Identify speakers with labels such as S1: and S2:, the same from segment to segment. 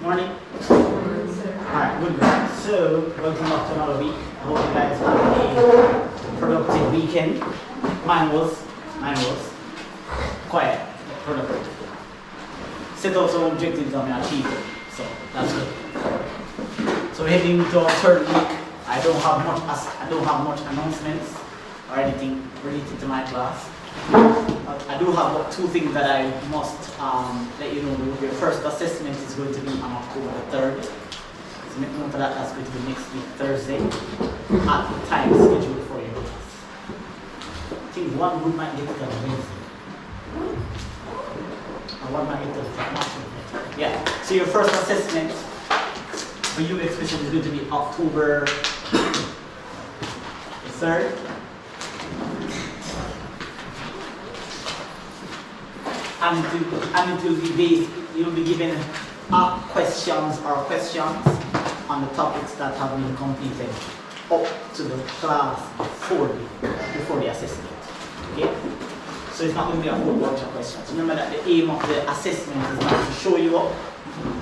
S1: Morning. Alright, good. So, welcome back to another week. I hope you guys had a productive weekend. Mine was quiet, productive. Set out some objectives and I achieved it. So, that's good. So, heading into our third week, I don't have much announcements or anything related to my class. I do have two things that I must let you know. Your first assessment is going to be on October 3rd. So make note of that. That's going to be next week, Thursday, at the time scheduled for your class. I think one group might get it on Wednesday. And one might get it on Monday. Yeah. So your first assessment for you expression is going to be October 3rd. And it will be based, you'll be given questions on the topics that have been completed up to the class before the assessment. Okay? So it's not going to be a whole bunch of questions. Remember that the aim of the assessment is not to show you up,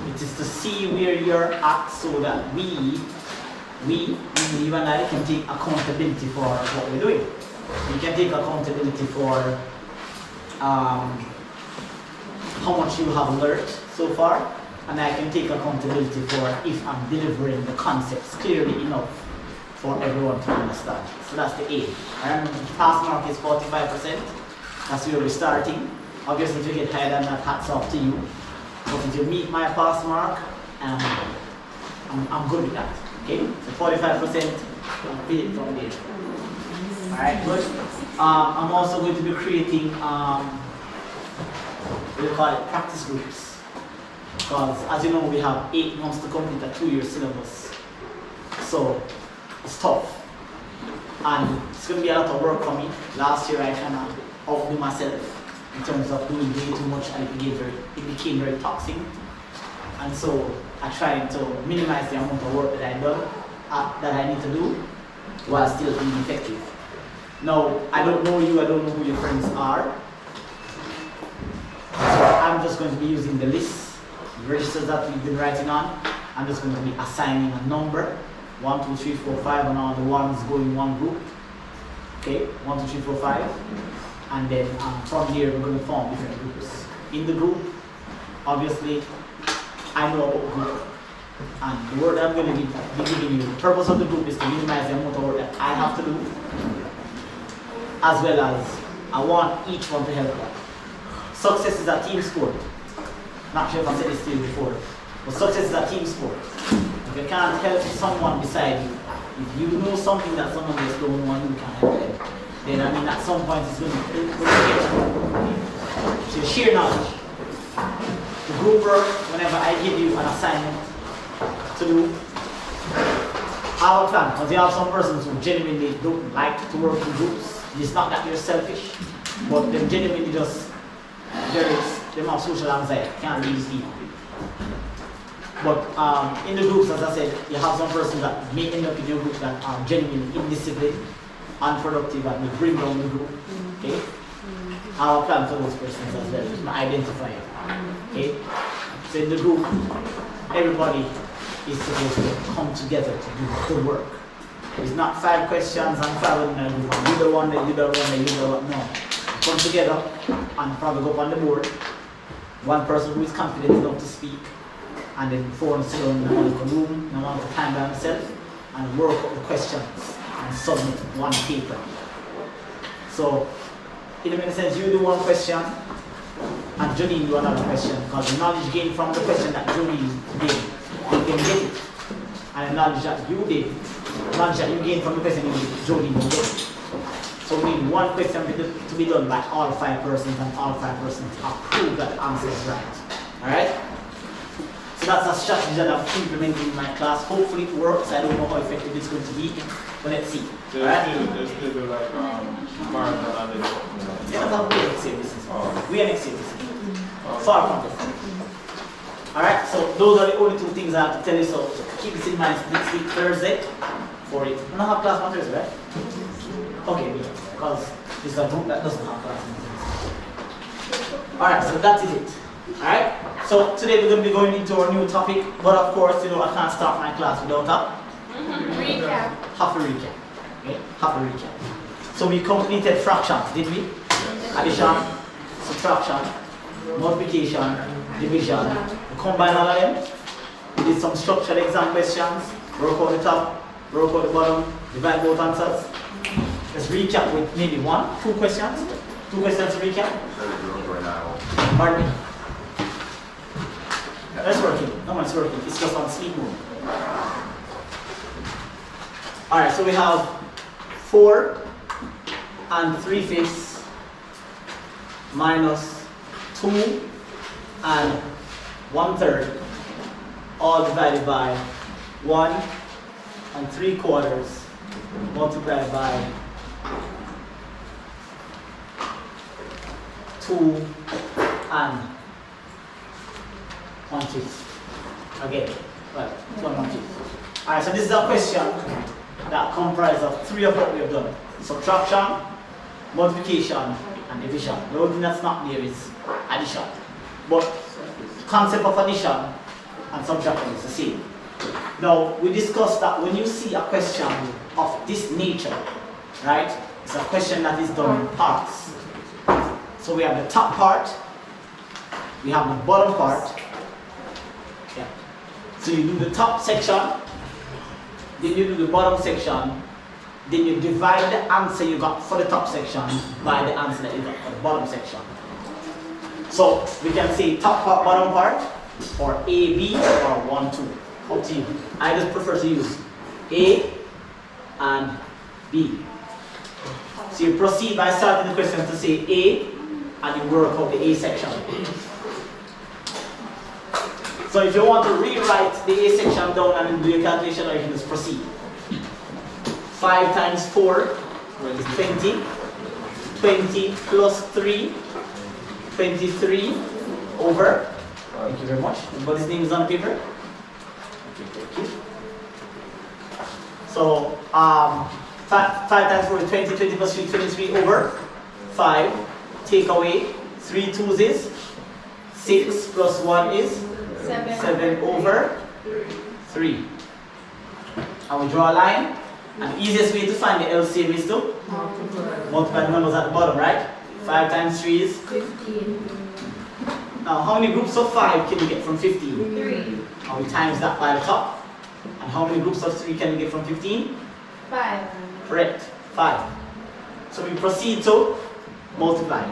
S1: it is to see where you're at so that we, you and I, can take accountability for what we're doing. We can take accountability for how much you have learned so far, and I can take accountability for if I'm delivering the concepts clearly enough for everyone to understand. So that's the aim. Remember, the pass mark is 45%. That's where we're starting. Obviously, if you get higher than that, hats off to you. But if you meet my pass mark, I'm good with that. Okay? So 45%, I'll build it from there. Alright, good. I'm also going to be creating we call it practice groups, because as you know we have 8 months to complete a 2-year syllabus, so it's tough and it's going to be a lot of work for me. Last year I kind of outdo myself in terms of doing way too much and it became very toxic, and so I tried to minimize the amount of work that I need to do while still being effective. Now I don't know you, I don't know who your friends are. So I'm just going to be using the list, the registers that we've been writing on. I'm just going to be assigning a number, 1, 2, 3, 4, 5, and all the ones go in one group. Okay, 1, 2, 3, 4, 5. And then from there we're going to form different groups. In the group, obviously, I know about group. And the work that I'm going to be giving you, the purpose of the group is to minimize the amount of work that I have to do, as well as I want each one to help out. Success is a team sport. Not sure if I said this to you before, but success is a team sport. If you can't help someone beside you, if you know something that someone else don't know and you can't help them, then I mean at some point it's going to get you. So share knowledge. The group work, whenever I give you an assignment to do, I have a plan, because you have some persons who genuinely don't like to work in groups. It's not that you're selfish, but they genuinely just they have social anxiety, can't really see. But in the groups, as I said, you have some persons that may end up in your group that are genuinely indisciplined, unproductive, and they bring down the group. Okay? I have a plan for those persons as well, just identify it. Okay? So in the group, everybody is supposed to come together to do the work. It's not 5 questions and 5 in a group. You the one, that you the one, that you the one. No. Come together and probably go up on the board. One person who is confident enough to speak, and then 4 sit down in a room, no amount of time by himself, and work up the questions and submit one paper. So, in a sense, you do one question, and Janine do another question, because the knowledge gained from the question that Janine did, you can get it. And the knowledge that you did, the knowledge that you gained from the question you did, Janine will get it. So we need one question to be done by all 5 persons, and all 5 persons approve that the answer is right. Alright? So that's a strategy that I'm implementing in my class. Hopefully it works. I don't know how effective it's going to be, but let's see.
S2: So there's still like marathon and then
S1: Yeah, that's we next year this is. We are next year this is. Far from this. Alright, so those are the only 2 things I have to tell you. So keep this in mind next week, Thursday, for it. We don't have class on Thursday, right? Okay, because it's a group that doesn't have class on Thursday. Alright, so that is it. Alright? So today we're going to be going into our new topic, but of course, you know, I can't start my class without a
S3: Recap.
S1: half a recap. Okay, half a recap. So we completed fractions, did we? Addition, subtraction, multiplication, division. We combine all of them. We did some structured exam questions. Work out the top, work out the bottom, divide both answers. Let's recap with maybe 2 questions. 2 questions to recap. Pardon me? It's working. No, it's working. It's just on sleep mode. Alright, so we have 4 and 3/5 minus 2 and 1/3, all divided by 1 and 3/4 multiplied by 2 and 1/5. Again, well, 2 and 1/5. Alright, so this is a question that comprises of 3 of what we have done: subtraction, multiplication, and division. The only thing that's not there is addition. But the concept of addition and subtraction is the same. Now, we discussed that when you see a question of this nature, right, it's a question that is done in parts. So we have the top part, we have the bottom part. Yeah. So you do the top section, then you do the bottom section, then you divide the answer you got for the top section by the answer that you got for the bottom section. So we can say top part, bottom part, or A, B, or 1, 2. Up to you. I just prefer to use A and B. So you proceed by starting the question to say A, and you work out the A section. So if you want to rewrite the A section down and do your calculation, you can just proceed. 5 times 4 is 20. 20 plus 3, 23 over. Thank you very much. Everybody's name is on the paper. Okay, thank you. So 5 times 4 is 20. 20 plus 3, 23 over 5. Take away 3 2s is 6 plus 1 is 7 over 3. And we draw a line. And the easiest way to find the LCM is to multiply the numbers at the bottom, right? 5 times 3 is
S3: 15.
S1: Now, how many groups of 5 can you get from 15?
S3: 3.
S1: And we times that by the top. And how many groups of 3 can you get from 15?
S3: 5.
S1: Correct, 5. So we proceed to multiply.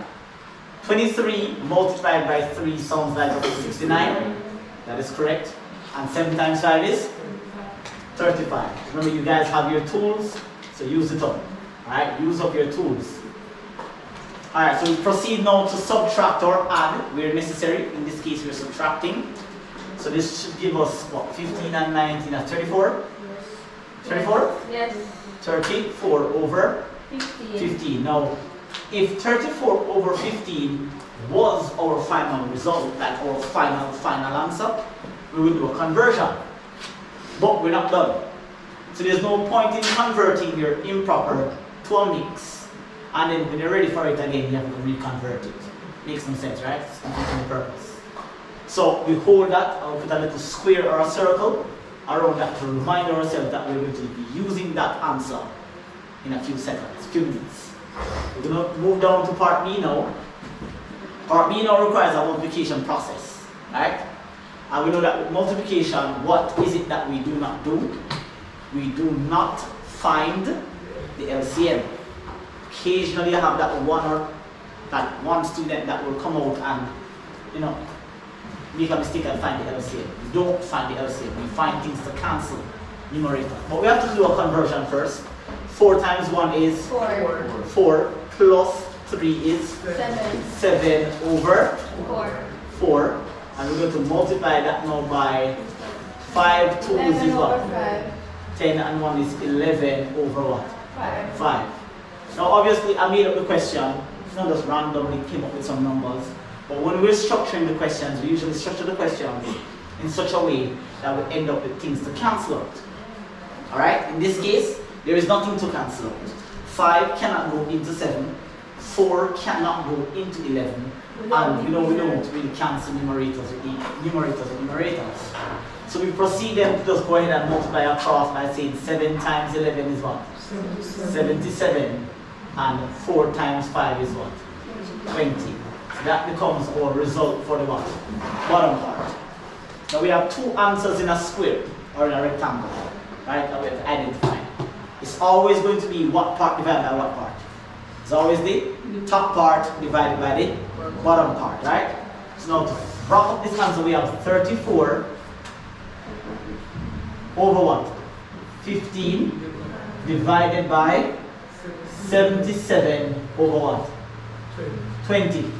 S1: 23 multiplied by 3 sounds like 69. That is correct. And 7 times 5 is 35. Remember, you guys have your tools, so use it up. Alright, use up your tools. Alright, so we proceed now to subtract or add where necessary. In this case, we're subtracting. So this should give us what? 15 and 19 are 34? 34?
S3: Yes.
S1: 34 over
S3: 15.
S1: 15. Now, if 34 over 15 was our final result, like our final answer, we would do a conversion. But we're not done. So there's no point in converting your improper to a mix, and then when you're ready for it again, you have to reconvert it. Makes no sense, right? It's defeating the purpose. So we hold that, I'll put a little square or a circle around that to remind ourselves that we're going to be using that answer in a few seconds, few minutes. We're going to move down to part B now. Part B now requires a multiplication process, right? And we know that with multiplication, what is it that we do not do? We do not find the LCM. Occasionally you have that one student that will come out and, you know, make a mistake and find the LCM. We don't find the LCM. We find things to cancel numerator. But we have to do a conversion first. 4 times 1 is
S3: 4.
S1: 4 plus 3 is
S3: 7.
S1: 7 over
S3: 4.
S1: 4. And we're going to multiply that now by 5 2 is
S3: 11
S1: what?
S3: over 5.
S1: 10 and 1 is 11 over what?
S3: 5.
S1: 5. Now obviously I made up the question, it's not just randomly came up with some numbers, but when we're structuring the questions, we usually structure the questions in such a way that we end up with things to cancel out. Alright, in this case, there is nothing to cancel out. 5 cannot go into 7, 4 cannot go into 11, and we don't really cancel numerators with the numerators. So we proceed then to just go ahead and multiply across by saying 7 times 11 is what? 77, and 4 times 5 is what? 20. So that becomes our result for the what? Bottom part. Now we have 2 answers in a square or in a rectangle, right? That we have to identify. It's always going to be what part divided by what part? It's always the top part divided by the bottom part, right? So now to wrap up this answer, we have 34 over what? 15 divided by 77 over what? 20.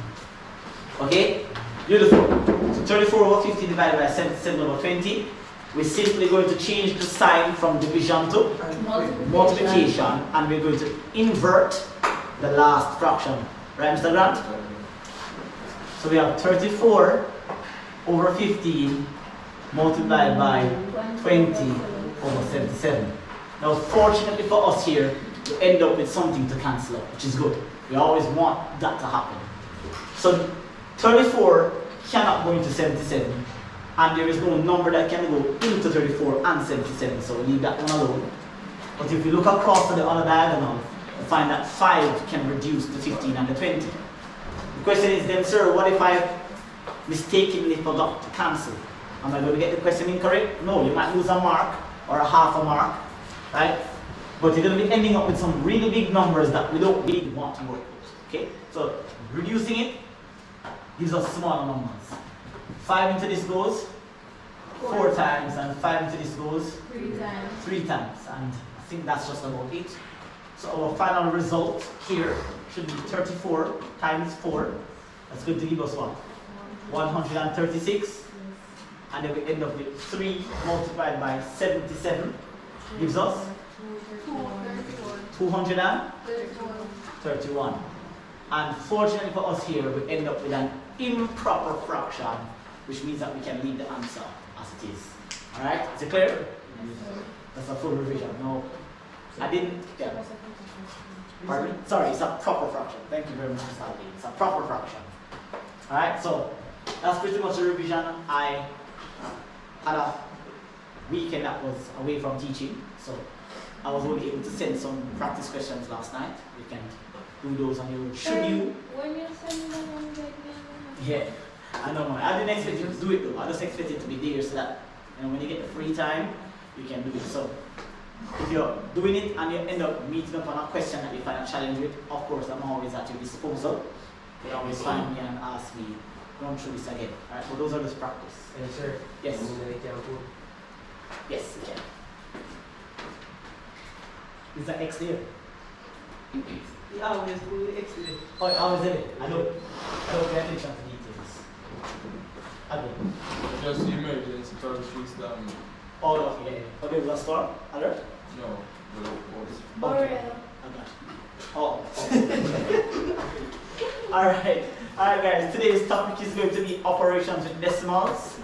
S1: Okay? Beautiful. So 34 over 15 divided by 77 over 20. We're simply going to change the sign from division to multiplication, and we're going to invert the last fraction. Right, Mr. Grant? So we have 34 over 15 multiplied by 20 over 77. Now, fortunately for us here, we end up with something to cancel out, which is good. We always want that to happen. So 34 cannot go into 77, and there is no number that can go into 34 and 77, so we leave that one alone. But if we look across to the other diagonal, we find that 5 can reduce the 15 and the 20. The question is then, sir, what if I mistakenly forgot to cancel? Am I going to get the question incorrect? No, you might lose a mark or a half a mark, right? But you're going to be ending up with some really big numbers that we don't really want to work with, okay? So reducing it gives us smaller numbers. 5 into this goes 4 times, and 5 into this goes 3 times, and I think that's just about it. So our final result here should be 34 times 4. That's going to give us what? 136. And then we end up with 3 multiplied by 77 gives us 231. And fortunately for us here, we end up with an improper fraction, which means that we can leave the answer as it is. Alright? Is it clear? Yes. That's a full revision. No, I didn't. Yeah. Pardon me? Sorry, it's a proper fraction. Thank you very much, Mr. Ali. It's a proper fraction. Alright, so that's pretty much the revision. I had a weekend that was away from teaching, so I was only able to send some practice questions last night. You can do those on your own. Should you?
S3: When you send them on the
S1: Yeah, I know. I didn't expect you to do it though. I just expect it to be there so that when you get the free time, you can do it. So if you're doing it and you end up meeting up on a question that you find a challenge with, of course, I'm always at your disposal. You can always find me and ask me, run through this again. Alright, so those are just practice.
S4: Yes, sir.
S1: Yes. Yes, you can. Is that X there?
S4: Yeah, always do X there.
S1: Oh, I always did it. I don't pay attention to details. Okay.
S2: Just the emergency 33 stamp.
S1: Oh, okay. Okay, we'll start. Alert?
S2: No, the was.
S1: Okay. Oh. Alright. Alright guys, today's topic is going to be operations with decimals.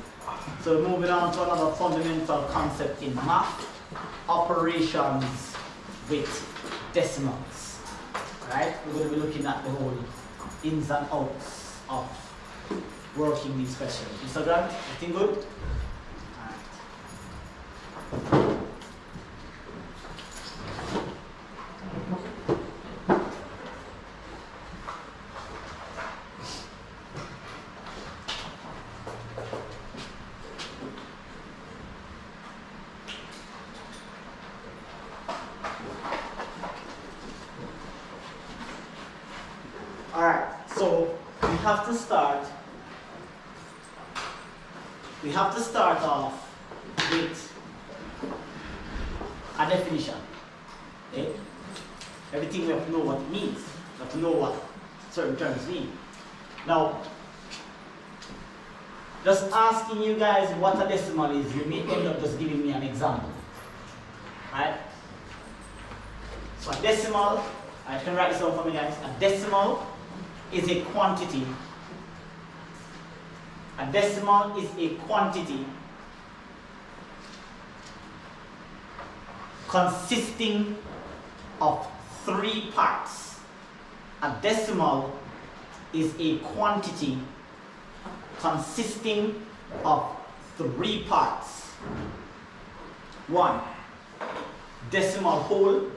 S1: So moving on to another fundamental concept in math. Operations with decimals. Alright, we're going to be looking at the whole ins and outs of working these questions. Mr. Grant, everything good? Alright. Alright, so we have to start off with a definition. Okay? Everything we have to know what it means. We have to know what certain terms mean. Now, just asking you guys what a decimal is, you may end up just giving me an example. Right? So a decimal, I can write this down for me guys. A decimal is a quantity. A decimal is a quantity consisting of 3 parts. A decimal is a quantity consisting of 3 parts. 1. Decimal whole.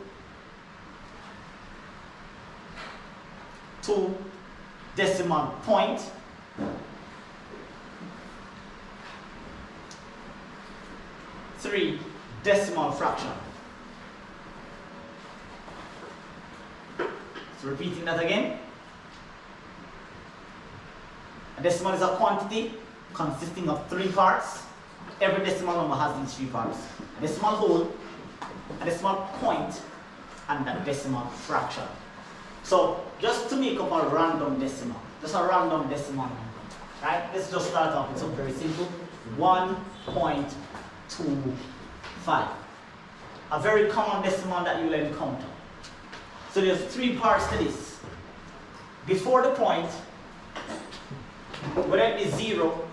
S1: 2. Decimal point. 3. Decimal fraction. So repeating that again. A decimal is a quantity consisting of 3 parts. Every decimal number has these 3 parts. A decimal whole, a decimal point, and a decimal fraction. So just to make up a random decimal, just a random decimal number, right? Let's just start off with something very simple. 1.25. A very common decimal that you will encounter. So there's 3 parts to this. Before the point, whether it is 0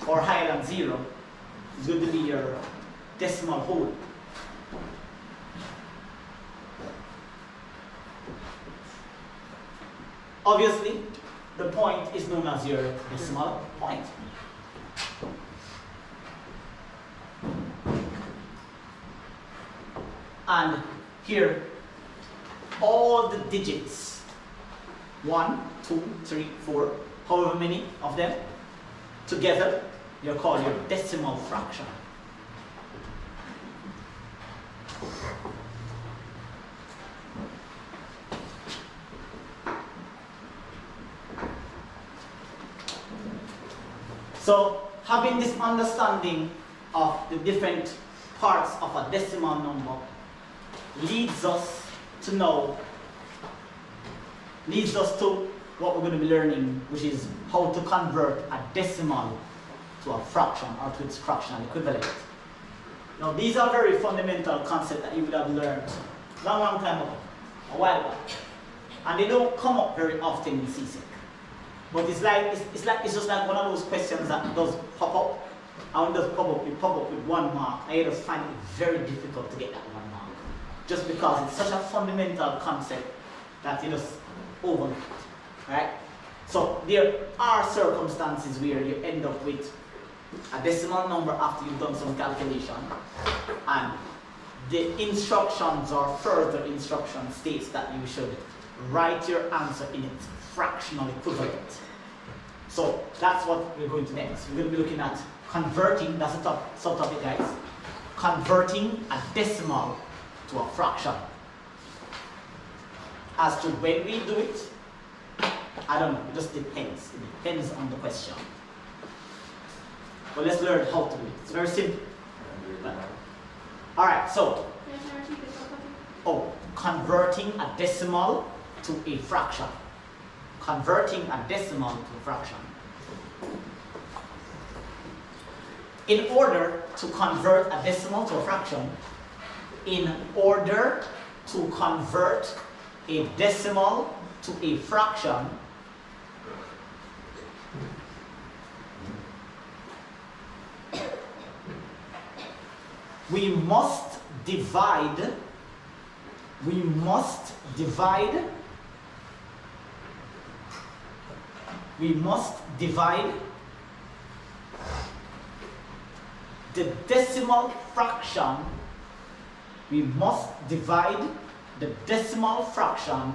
S1: or higher than 0, is going to be your decimal whole. Obviously, the point is known as your decimal point. And here, all the digits, 1, 2, 3, 4, however many of them, together, you're called your decimal fraction. So, having this understanding of the different parts of a decimal number leads us to what we're going to be learning, which is how to convert a decimal to a fraction or to its fractional equivalent. Now, these are very fundamental concepts that you would have learned long time ago, a while back, and they don't come up very often in CSEC. But it's just like one of those questions that does pop up, and when it does pop up with 1 mark. I just find it very difficult to get that 1 mark, just because it's such a fundamental concept that you just overlook it, right? So there are circumstances where you end up with a decimal number after you've done some calculation, and the instructions or further instruction states that you should write your answer in its fractional equivalent. So that's what we're going to next. We're going to be looking at converting, that's the subtopic, guys. Converting a decimal to a fraction. As to when we do it, I don't know, it just depends. It depends on the question. But let's learn how to do it. It's very simple. Alright, so, converting a decimal to a fraction. Converting a decimal to a fraction. In order to convert a decimal to a fraction, in order to convert a decimal to a fraction, we must divide the decimal fraction,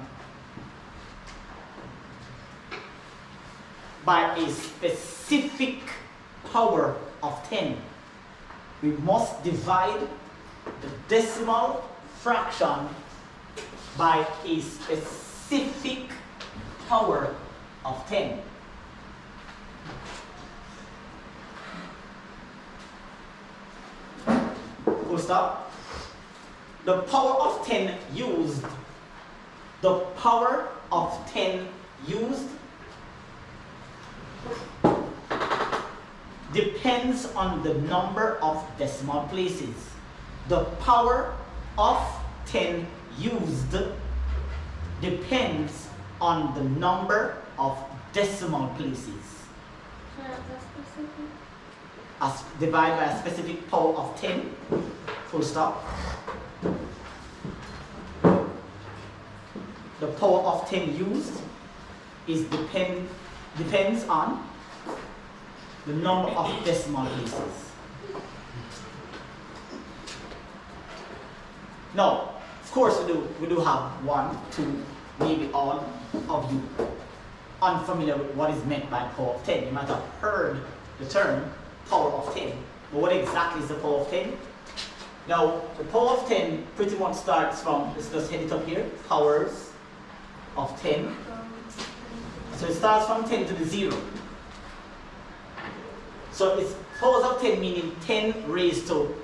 S1: by a specific power of 10. We must divide the decimal fraction by a specific power of 10. Full stop. The power of 10 used, depends on the number of decimal places. The power of 10 used depends on the number of decimal places. Divided by a specific power of 10, full stop. the power of 10 used is depends on the number of decimal places. Now, of course we do have 1, 2, maybe all of you unfamiliar with what is meant by power of 10. You might have heard the term power of 10, but what exactly is the power of 10? Now, the power of 10 pretty much starts from, let's just head it up here, powers of 10. So it starts from 10 to the 0. So it's powers of 10 meaning 10 raised to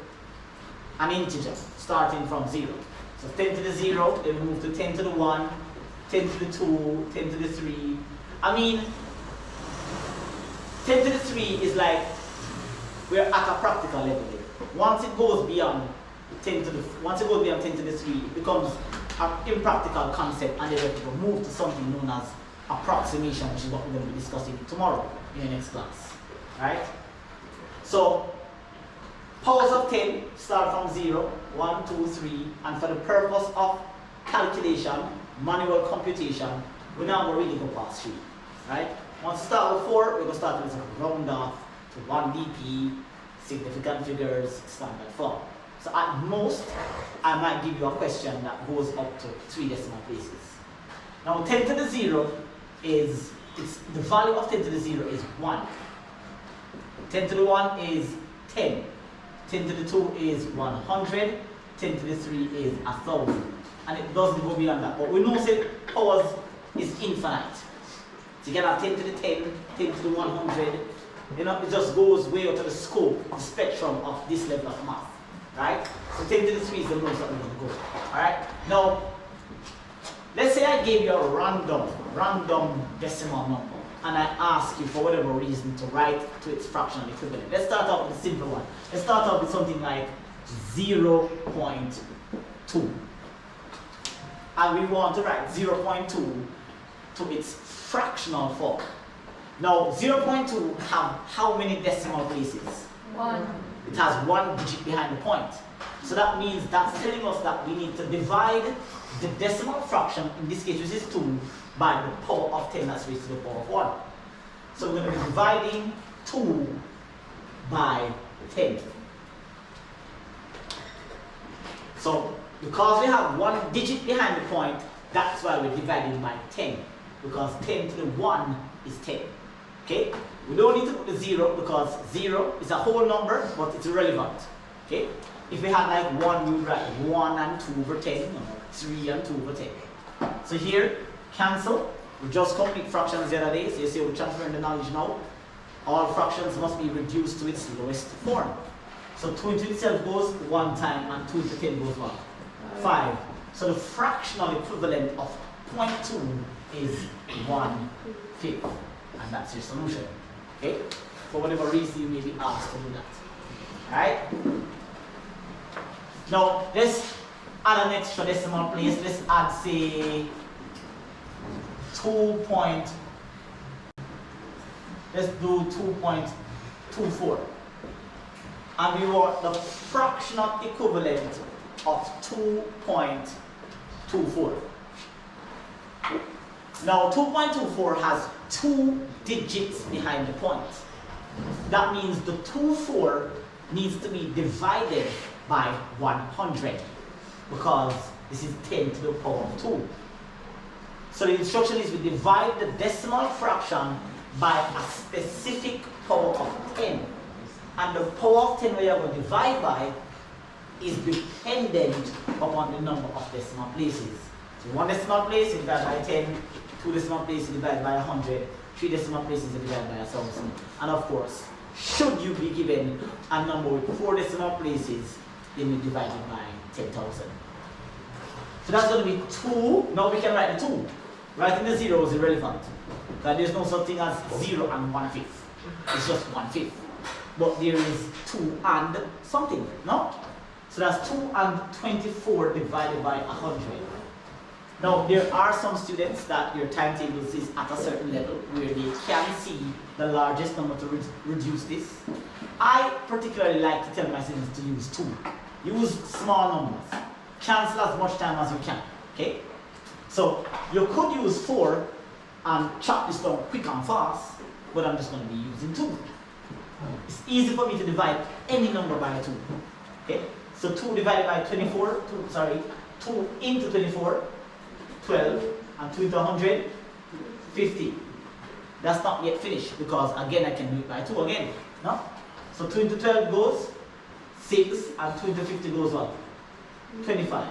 S1: an integer, starting from 0. So 10 to the 0, then we move to 10 to the 1, 10 to the 2, 10 to the 3. I mean, 10 to the 3 is like, we're at a practical level here. Once it goes beyond 10 to the 3, it becomes an impractical concept, and then we move to something known as approximation, which is what we're going to be discussing tomorrow in the next class. Right? So, powers of 10 start from 0, 1, 2, 3, and for the purpose of calculation, manual computation, we're not going to really go past 3. Right? Once we start with 4, we're going to start with a round off to 1 dp, significant figures, standard form. So at most, I might give you a question that goes up to 3 decimal places. Now 10 to the 0 is, the value of 10 to the 0 is 1. 10 to the 1 is 10. 10 to the 2 is 100. 10 to the 3 is 1,000. And it doesn't go beyond that. But we know that powers is infinite. So you can have 10 to the 10, 10 to the 100. You know, it just goes way out of the scope, the spectrum of this level of math. Right? So 10 to the 3 is the most that we're going to go. Alright? Now, let's say I gave you a random decimal number, and I ask you for whatever reason to write to its fractional equivalent. Let's start out with a simple one. Let's start out with something like 0.2. And we want to write 0.2 to its fractional form. Now, 0.2 have how many decimal places?
S3: 1.
S1: It has 1 digit behind the point. So that means that's telling us that we need to divide the decimal fraction, in this case which is 2, by the power of 10 that's raised to the power of 1. So we're going to be dividing 2 by 10. So because we have 1 digit behind the point, that's why we're dividing by 10. Because 10 to the 1 is 10. Okay? We don't need to put the 0 because 0 is a whole number, but it's irrelevant. Okay? If we had like 1, we would write 1 and 2 over 10, or 3 and 2 over 10. So here, cancel. We just complete fractions the other day, so you see we're transferring the knowledge now. All fractions must be reduced to its lowest form. So 2 into itself goes 1 time, and 2 into 10 goes what? 5. So the fractional equivalent of 0.2 is 1/5. And that's your solution. Okay? For whatever reason you may be asked to do that. Alright? Now, let's add an extra decimal place. Let's add, say, 2. Let's do 2.24. And we want the fractional equivalent of 2.24. Now, 2.24 has 2 digits behind the point. That means the 24 needs to be divided by 100 because this is 10 to the power of 2. So the instruction is we divide the decimal fraction by a specific power of 10. And the power of 10 we are going to divide by is dependent upon the number of decimal places. So 1 decimal place is divided by 10, 2 decimal places divided by 100, 3 decimal places divided by 1,000. And of course, should you be given a number with 4 decimal places, then you divide it by 10,000. So that's going to be 2. Now we can write the 2. Writing the 0 is irrelevant. Because there's no such thing as 0 and 1/5. It's just 1/5. But there is 2 and something, no? So that's 2 and 24 divided by 100. Now, there are some students that their timetables is at a certain level where they can see the largest number to reduce this. I particularly like to tell my students to use 2. Use small numbers. Cancel as much time as you can, okay? So you could use 4 and chop this down quick and fast, but I'm just going to be using 2. It's easy for me to divide any number by 2. Okay? So 2 divided by 24, 2 into 24, 12, and 2 into 100, 50. That's not yet finished because again I can do it by 2 again. No? So 2 into 12 goes 6, and 2 into 50 goes what? 25.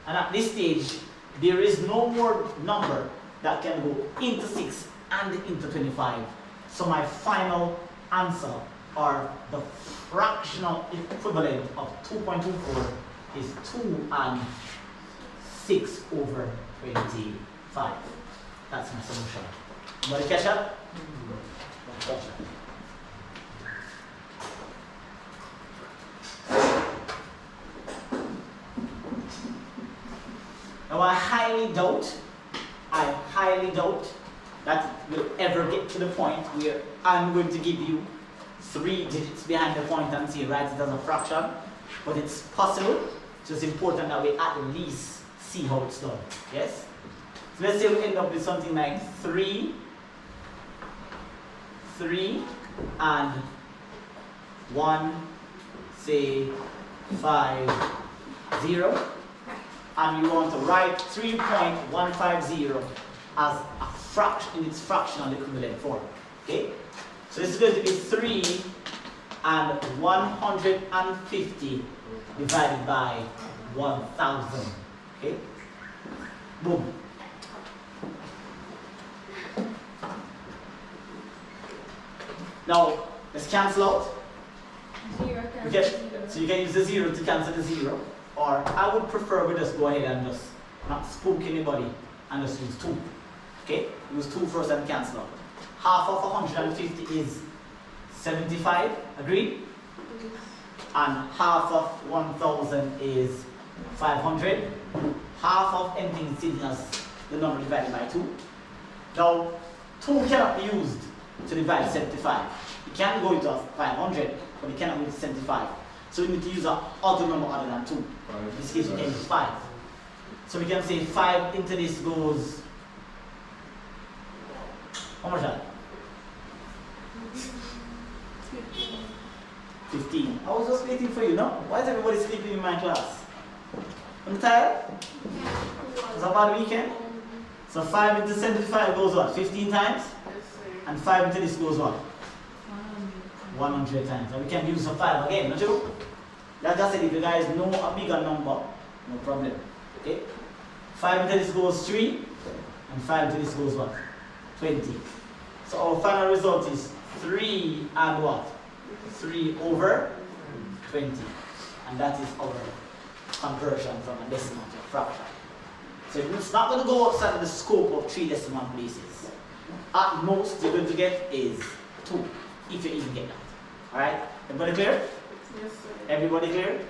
S1: And at this stage, there is no more number that can go into 6 and into 25. So my final answer, or the fractional equivalent of 2.24, is 2 and 6 over 25. That's my solution. Anybody catch up? Catch up. Now I highly doubt that we'll ever get to the point where I'm going to give you 3 digits behind the point and say write it as a fraction, but it's possible. So it's important that we at least see how it's done. Yes? So let's say we end up with something like 3 and 1, say 5, 0. And you want to write 3.150 as a fraction in its fractional equivalent form. Okay? So this is going to be 3 and 150 divided by 1,000. Okay? Boom. Now, let's cancel out.
S3: 0
S1: Okay,
S3: cancel 0.
S1: so you can use the 0 to cancel the 0. Or I would prefer we just go ahead and just not spook anybody and just use 2. Okay? Use 2 first and cancel out. Half of 150 is 75, agreed? And half of 1,000 is 500. Half of anything is sitting as the number divided by 2. Now, 2 cannot be used to divide 75. It can go into 500, but it cannot go into 75. So we need to use an other number other than 2. In this case, we can use 5. So we can say 5 into this goes. How much is that? 15. I was just waiting for you, no? Why is everybody sleeping in my class? I'm tired? It's a bad weekend? So 5 into 75 goes what? 15 times? And 5 into this goes what? 100 times. And we can use a 5 again, not you? Like I said, if you guys know a bigger number, no problem. Okay? 5 into this goes 3, and 5 into this goes what? 20. So our final result is 3 and what? 3 over 20. And that is our conversion from a decimal to a fraction. So it's not going to go outside of the scope of 3 decimal places. At most you're going to get is 2, if you even get that. Alright? Everybody clear?
S3: Yes, sir.
S1: Everybody clear?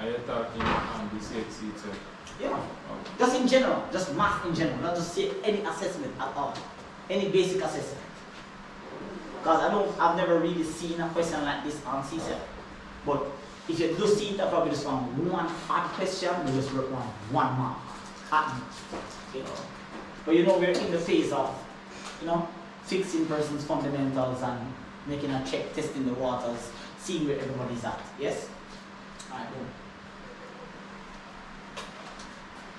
S2: Are you talking on the CSEC too?
S1: Yeah. Just in general, just math in general, not just say any assessment at all. Any basic assessment. Because I've never really seen a question like this on CSEC. But if you do see it, I probably just found one hard question, you just wrote down 1 mark. At most. Okay. But you know, we're in the phase of, fixing person's fundamentals and making a check, testing the waters, seeing where everybody's at. Yes? Alright, boom.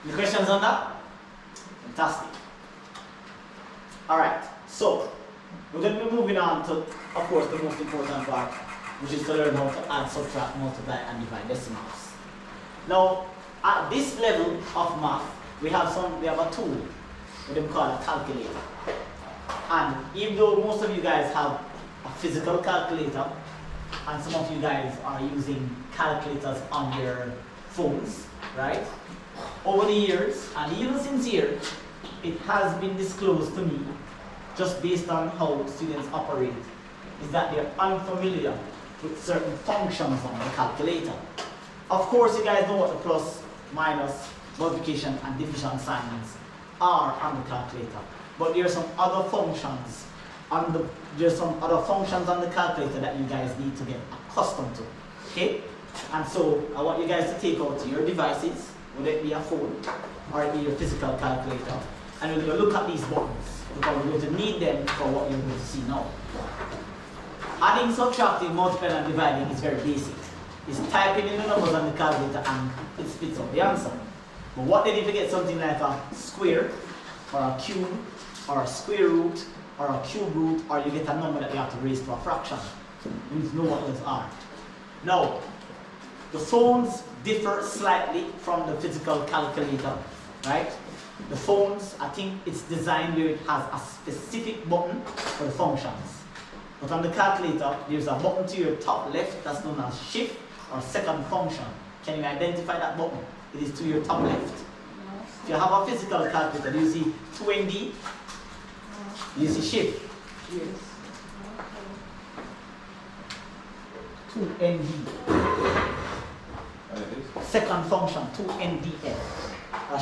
S1: Any questions on that? Fantastic. Alright, so we're going to be moving on to, of course, the most important part, which is to learn how to add, subtract, multiply, and divide decimals. Now, at this level of math, we have a tool, what they call a calculator. And even though most of you guys have a physical calculator, and some of you guys are using calculators on your phones, right? Over the years, and even since here, it has been disclosed to me, just based on how students operate, is that they're unfamiliar with certain functions on the calculator. Of course, you guys know what the plus, minus, multiplication, and division signs are on the calculator. But there are some other functions on the calculator that you guys need to get accustomed to. Okay? And so I want you guys to take out your devices Would it be a phone or it be a physical calculator? And we're going to look at these buttons because we're going to need them for what you're going to see now. Adding, subtracting, multiplying, and dividing is very basic. It's typing in the numbers on the calculator and it spits out the answer. But what if you get something like a square, or a cube, or a square root, or a cube root, or you get a number that you have to raise to a fraction? You need to know what those are. Now, the phones differ slightly from the physical calculator, right? The phones, I think it's designed where it has a specific button for the functions. But on the calculator, there's a button to your top left that's known as shift or second function. Can you identify that button? It is to your top left. If you have a physical calculator, do you see 2ND? Do you see shift?
S4: Yes.
S1: 2ND. Second function, 2NDF.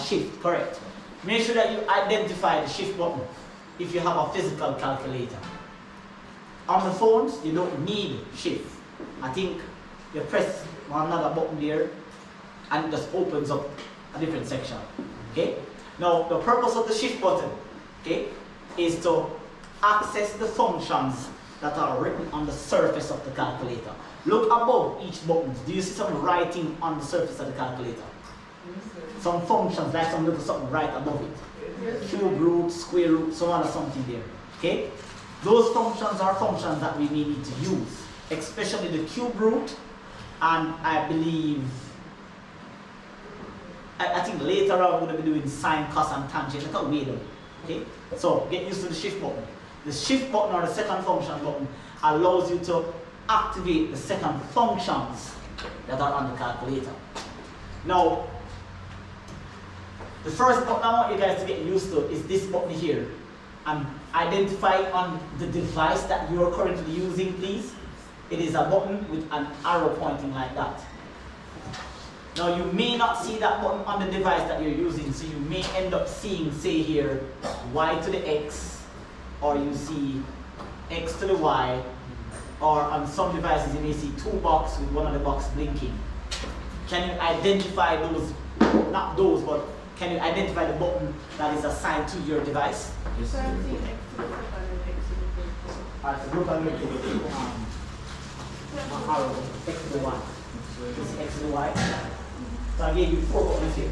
S1: Shift, correct. Make sure that you identify the shift button if you have a physical calculator. On the phones, you don't need shift. I think you press another button there and it just opens up a different section. Okay? Now, the purpose of the shift button, okay, is to access the functions that are written on the surface of the calculator. Look above each button. Do you see some writing on the surface of the calculator? Some functions, like some little something right above it. Cube root, square root, so on or something there. Okay? Those functions are functions that we may need to use, especially the cube root, and I believe, I think later on we're going to be doing sine, cos, and tangent. Look how way down. Okay? So get used to the shift button. The shift button or the second function button allows you to activate the second functions that are on the calculator. Now, the first button I want you guys to get used to is this button here. And identify on the device that you're currently using, please. It is a button with an arrow pointing like that. Now, you may not see that button on the device that you're using, so you may end up seeing, say here, Y to the X, or you see X to the Y, or on some devices you may see two boxes with one of the boxes blinking. Can you identify those, not those, but can you identify the button that is assigned to your device?
S3: So I'm seeing X to the second and X to the third.
S1: Alright, so look at me arrow, X to the Y. This is X to the Y. So I gave you 4 buttons here.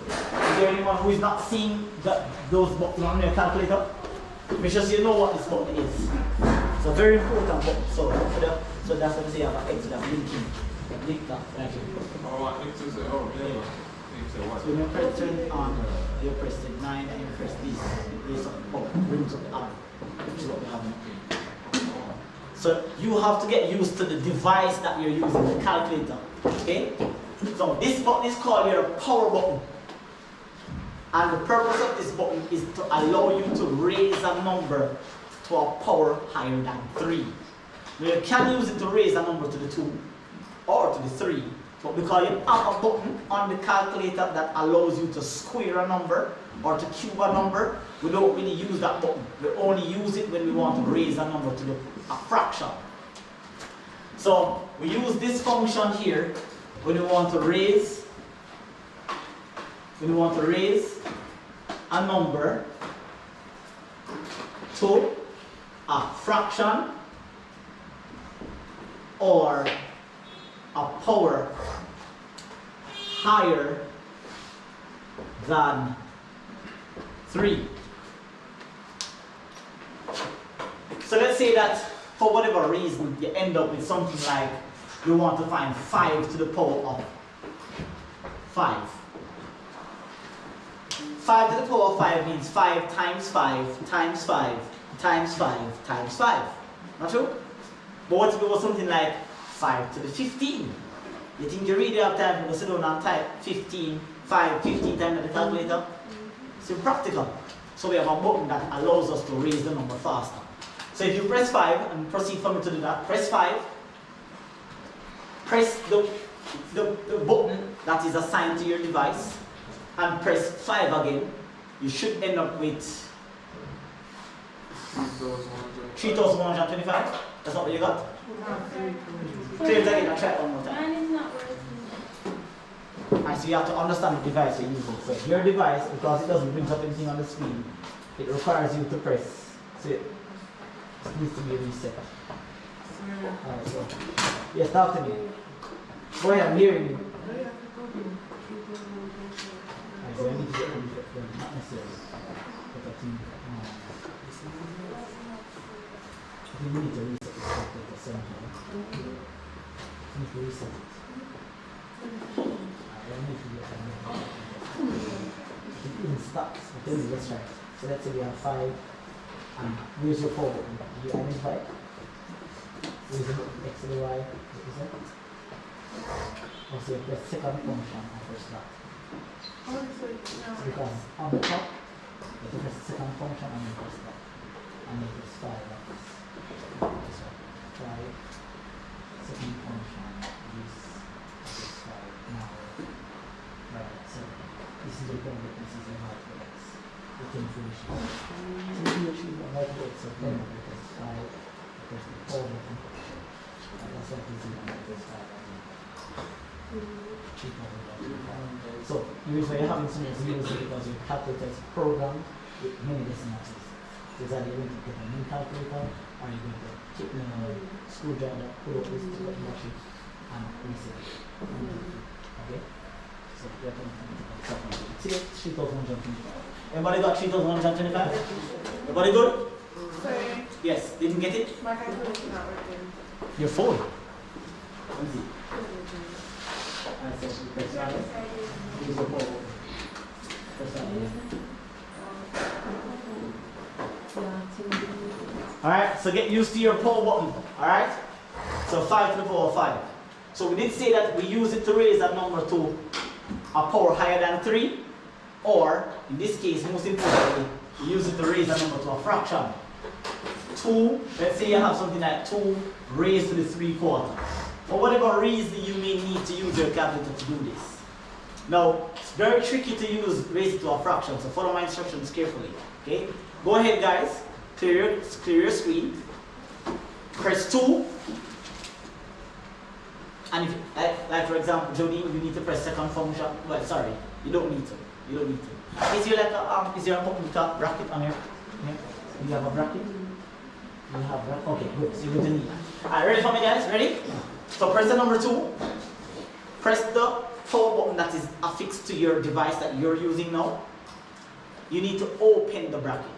S1: Is there anyone who is not seeing those buttons on their calculator? Make sure you know what this button is. It's a very important button. So that's what we say about X, that blinking. Blink that right here.
S2: Oh, X is oh, yeah. X is what?
S1: So when you press turn on, you press the 9 and you press this, it brings up the arrow, which is what we have now. So you have to get used to the device that you're using, the calculator. Okay? So this button is called your power button. And the purpose of this button is to allow you to raise a number to a power higher than 3. Now you can use it to raise a number to the 2 or to the 3. But because you have a button on the calculator that allows you to square a number or to cube a number, we don't really use that button. We only use it when we want to raise a number to a fraction. So we use this function here when we want to raise a number to a fraction or a power higher than 3. So let's say that for whatever reason you end up with something like you want to find 5 to the power of 5. 5 to the power of 5 means 5 times 5 times 5 times 5 times 5. Not true? But what if it was something like 5 to the 15? You think you really have time to sit down and type 15 times at the calculator? It's impractical. So we have a button that allows us to raise the number faster. So if you press 5 and proceed for me to do that, press 5, press the button that is assigned to your device, and press 5 again, you should end up with 3,125. That's not what you got? Try it again, I'll try it one more time.
S3: Mine is not working.
S1: And so you have to understand the device you're using. So your device, because it doesn't bring up anything on the screen, it requires you to press. So it needs to be reset. Alright, so yes, talk to me. Go ahead, I'm hearing you. Alright, so I need to get rid of them, not necessarily. But I think we need to reset this calculator somehow. We need to reset it. I need to get that. It even stops. But then let's try it. So let's say we have 5. And where's your power button? Do you identify it? Where's the X to the Y? What is that? Also, you press second function and first start. Because on the top, you press the second function and then press that. And then press 5 like this. This one. 5. Second function. This. Press 5. Now. Right. So this is the point that this is the hard X. The information. So you choose the hard X of 10 press 5. Press the power button. And that's what this is on press 5. So usually you're having some zeros because your calculator is programmed with many decimals. So is that you're going to get a new calculator or you're going to take the screwdriver, pull up this to the machine and reset it. Okay? So you're going to see that 3,125. Everybody got 3,125? Everybody good?
S3: Sorry.
S1: Yes, didn't get it?
S3: My calculator not working.
S1: Your phone. Let me see. Alright, so get used to your power button. Alright? So 5 to the power of 5. So we did say that we use it to raise that number to a power higher than 3. Or, in this case, most importantly, we use it to raise that number to a fraction. 2, let's say you have something like 2 raised to the 3/4. For whatever reason you may need to use your calculator to do this. Now, it's very tricky to raise it to a fraction, so follow my instructions carefully. Okay? Go ahead guys, clear your screen. Press 2. And if, like for example, Jodine, you need to press second function. Well, sorry, you don't need to. You don't need to. Is there like a is there a bracket on here? Yeah? Do you have a bracket? You have a bracket? Okay, good. So you're going to need that. Alright, ready for me guys? Ready? So press the number 2, press the power button that is affixed to your device that you're using now. You need to open the bracket.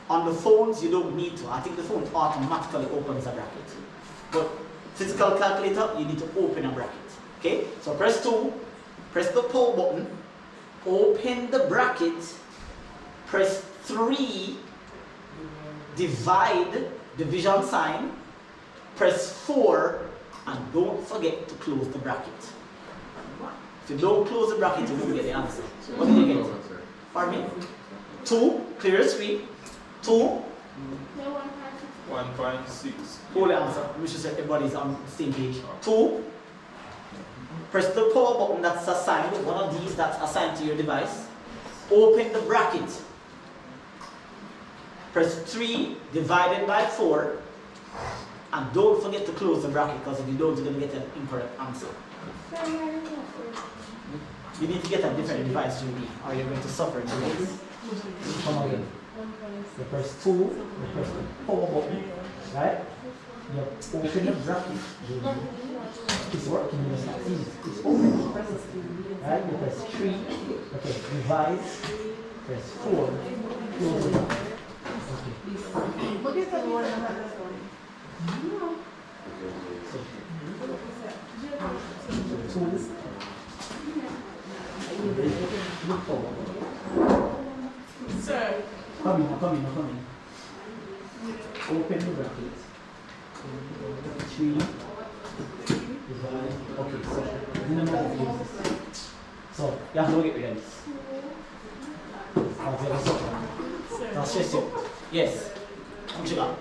S1: On the phones, you don't need to. I think the phone automatically opens a bracket. But physical calculator, you need to open a bracket. Okay? So press 2, press the power button, open the bracket, press 3, divide, division sign, press 4, and don't forget to close the bracket. If you don't close the bracket, you won't get the answer. What did you get? Pardon me? 2, clear your screen. 2.
S2: 1.6.
S1: Hold the answer. We should say everybody's on the same page. 2. Press the power button that's assigned, one of these that's assigned to your device. Open the bracket. Press 3 divided by 4. And don't forget to close the bracket, because if you don't, you're going to get an incorrect answer. You need to get a different device, Julie, or you're going to suffer in the race. Come again. You press 2, you press the power button, right? You open the bracket. It's working, it's not easy. It's open, you press it. Right? You press 3, okay, divide, press 4, close the bracket. Okay.
S3: What is the one that has this one? Sir.
S1: Come in. Open the bracket. 3. Divide. Okay, so you know how to use this. So you have to get rid of this. That's just it. Yes. What you got?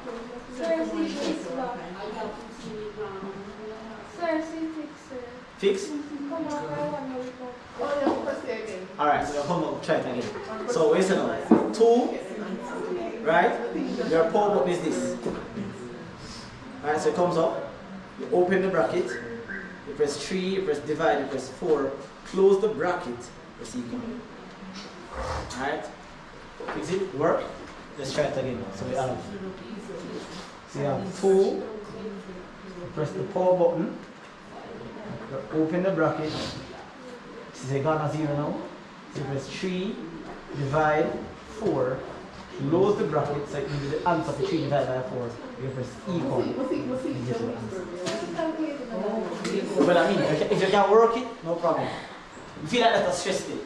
S5: Sir, see fix lock. Sir, see fix.
S1: Fix?
S5: Come on, I want to report.
S3: Oh, yeah, press it again.
S1: Alright, so come on, try it again. So wait a minute. 2, right? Your power button is this. Alright, so it comes up. You open the bracket. you press 3, you press divide, you press 4, close the bracket, press equal. Alright? Is it work? Let's try it again. So we have 2, you press the power button, you open the bracket, this is gone as 0 now, so you press 3, divide, 4, close the bracket, so it will be the answer to 3 divided by 4, you press equal. Well, I mean, if you can work it, no problem. You feel like that's stressed it.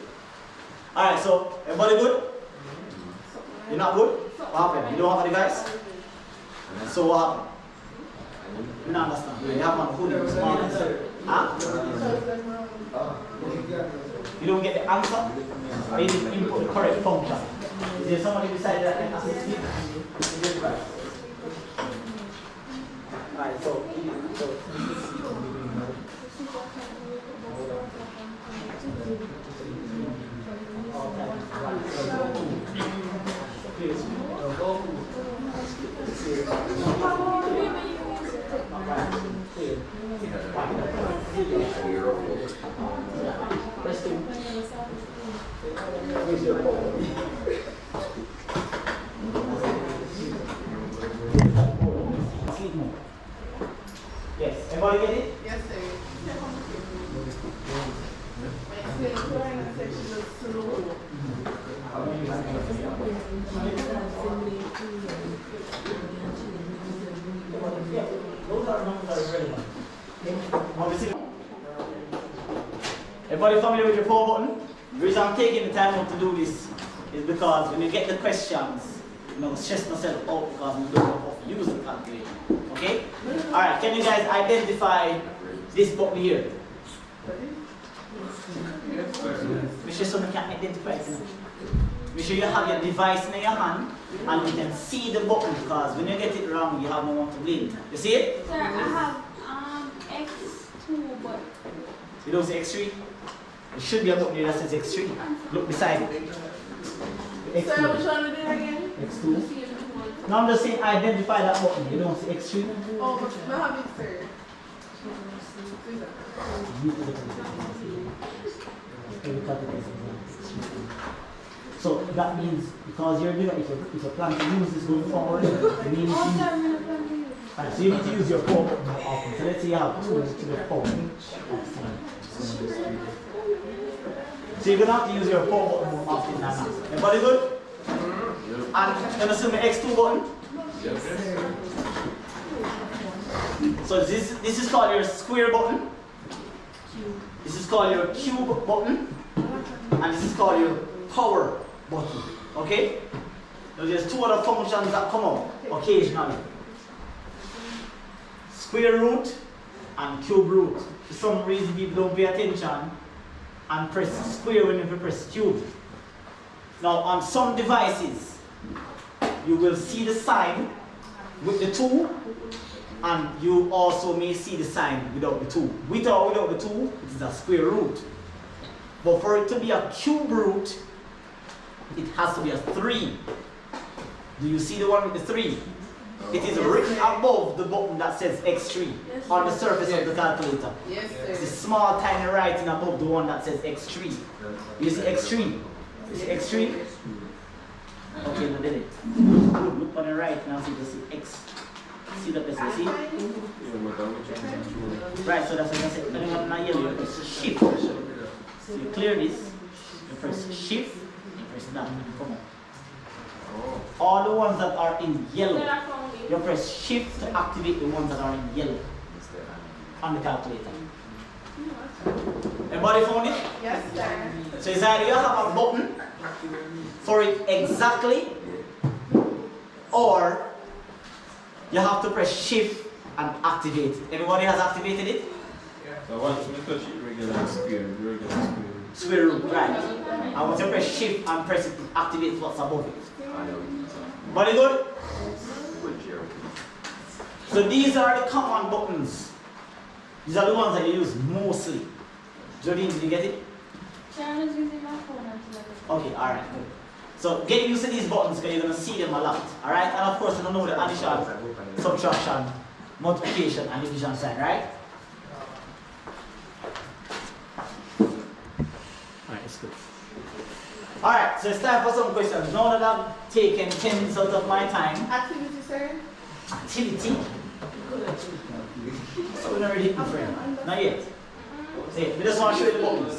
S1: Alright, so everybody good? You're not good? What happened? You don't have a device? So what happened? You don't understand. You have one who is small and huh? You don't get the answer? Or you didn't input the correct function? Is there somebody beside that can assist you? Alright, so yes, everybody get it?
S3: Yes, sir. Explain section of slow.
S1: Yeah, those are numbers that are relevant. Everybody familiar with your power button? The reason I'm taking the time out to do this is because when you get the questions, you know, stress myself out because we don't know how to use the calculator. Okay? Alright, can you guys identify this button here? Make sure someone can identify it. Make sure you have your device in your hand and you can see the button because when you get it wrong, you have no one to blame. You see it?
S5: Sir, I have X2, but
S1: You don't see X3? There should be a button here that says X3. Look beside it.
S3: Sir, which
S1: X2.
S3: one we do again?
S1: X2. Now I'm just saying identify that button. You don't see X3?
S3: Oh, but I have it, sir.
S1: So that means because you're doing if you plan to use this going forward, you need to use, right, so you need to use your power button more often. So let's say you have 2 to the power. So you're gonna have to use your power button more often than that. Everybody good? And you're gonna assume the X2 button?
S2: Yes.
S1: So this is called your square button. This is called your cube button. And this is called your power button. Okay? Now there's 2 other functions that come up occasionally. Square root and cube root. For some reason people don't pay attention and press square when you press cube. Now on some devices you will see the sign with the 2 and you also may see the sign without the 2. With or without the 2, it is a square root. But for it to be a cube root, it has to be a 3. Do you see the one with the 3? It is written above the button that says X3 on the surface of the calculator.
S3: Yes,
S1: It's a
S3: sir.
S1: small tiny writing above the one that says X3. You see X3? You see X3? Okay, now did it. Good. Look on the right now, so you can see X. See that person, see? Right, so that's what I said. Depending on my yellow, you press shift. So you clear this, you press shift, you press that, come on. All the ones that are in yellow, you press shift to activate the ones that are in yellow on the calculator. Everybody found it?
S3: Yes, sir.
S1: So it's either you have a button for it exactly, or you have to press shift and activate it. Everybody has activated it?
S2: So once we touch it, regular square.
S1: Square root, right. And once you press shift and press it, it activates what's above it. Everybody good? So these are the common buttons. These are the ones that you use mostly. Jodine, did you get it?
S5: sir, I was using my phone until I
S1: Okay, alright, good. So get used to these buttons because you're going to see them a lot. Alright, and of course you don't know the addition, subtraction, multiplication, and division sign, right? good. Alright, so it's time for some questions. Now that I've taken 10 minutes out of my time.
S3: Activity, sir.
S1: Activity? So we're not ready, my friend. Not yet. See, we just want to show you the buttons.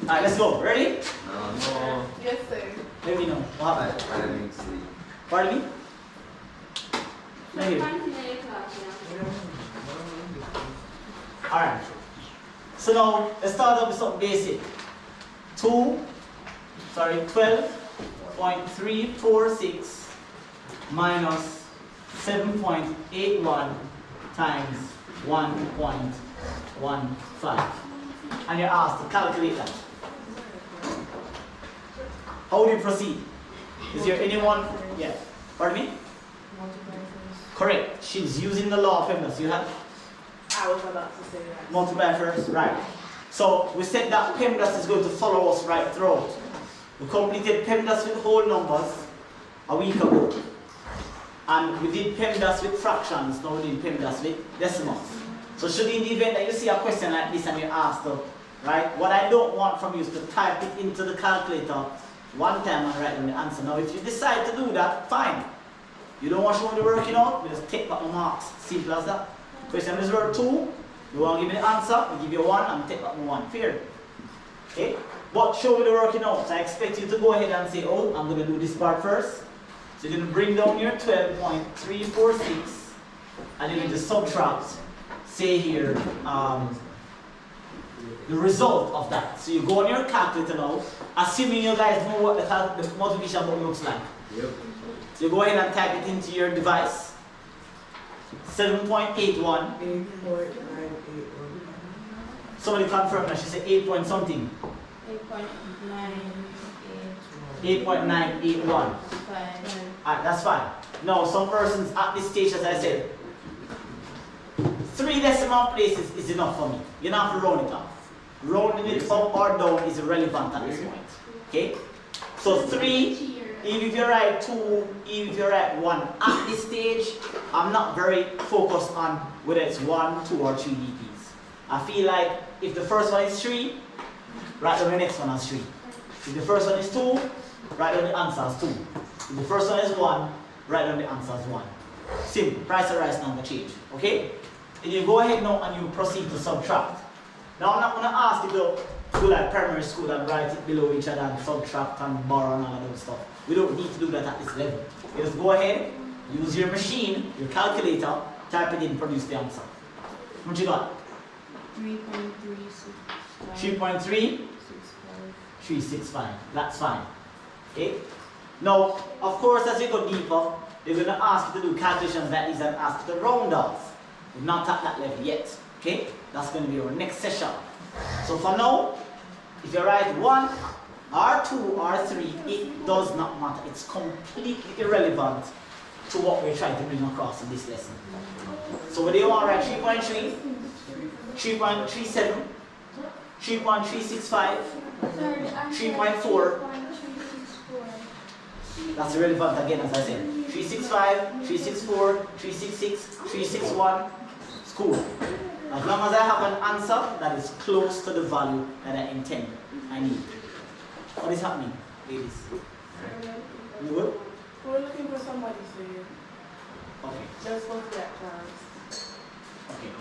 S1: Alright, let's go. Ready?
S2: No.
S3: Yes, sir.
S1: Let me know. What happened?
S2: I'm sleep.
S1: Pardon me? Not here. Alright. So now, let's start off with something basic. 12.346 minus 7.81 times 1.15. And you're asked to calculate that. How do you proceed? Is there anyone? Yeah. Pardon me? Correct. She's using the law of PEMDAS. You have?
S3: I was about to say that.
S1: Multiply first. Right. So we said that PEMDAS is going to follow us right throughout. We completed PEMDAS with whole numbers a week ago. And we did PEMDAS with fractions. Now we did PEMDAS with decimals. So should in the event that you see a question like this and you're asked to, right? What I don't want from you is to type it into the calculator one time and write down the answer. Now if you decide to do that, fine. You don't want to show me the working out, we just take back the marks. Simple as that. Question is worth 2. You want to give me the answer, we give you 1 and take back the 1. Fair. Okay? But show me the working out. So I expect you to go ahead and say, oh, I'm going to do this part first. So you're going to bring down your 12.346 and you're going to subtract, say here, the result of that. So you go on your calculator now, assuming you guys know what the multiplication button looks like.
S2: Yep.
S1: So you go ahead and type it into your device. 7.81.
S3: 8.981.
S1: Somebody confirm that she said 8 point something. 8.981. Alright, that's fine. Now some persons at this stage, as I said, 3 decimal places is enough for me. You don't have to round it off. Rounding it up or down is irrelevant at this point. Okay? So 3. Even if you write 2, even if you write 1, at this stage, I'm not very focused on whether it's 1, 2, or 3 DPs. I feel like if the first one is 3, write down the next one as 3. If the first one is 2, write down the answer as 2. If the first one is 1, write down the answer as 1. Simple. Price of rice number change. Okay? And you go ahead now and you proceed to subtract. Now I'm not going to ask you to do like primary school and write it below each other and subtract and borrow and all of that stuff. We don't need to do that at this level. You just go ahead, use your machine, your calculator, type it in, produce the answer. What you got? 3.365. That's fine. Okay? Now, of course, as you go deeper, they're going to ask you to do calculations like this and ask you to round off. We're not at that level yet. Okay? That's going to be our next session. So for now, if you write 1 or 2 or 3, it does not matter. It's completely irrelevant to what we're trying to bring across in this lesson. So whether you want to write 3.3, 3.37, 3.365, 3.4, that's irrelevant again, as I said. 365, 364, 366, 361, it's cool. As long as I have an answer that is close to the value that I intend, I need. What is happening, ladies? You good?
S3: We're looking for somebody, sir.
S1: Okay.
S3: Just go to that class.
S1: Okay.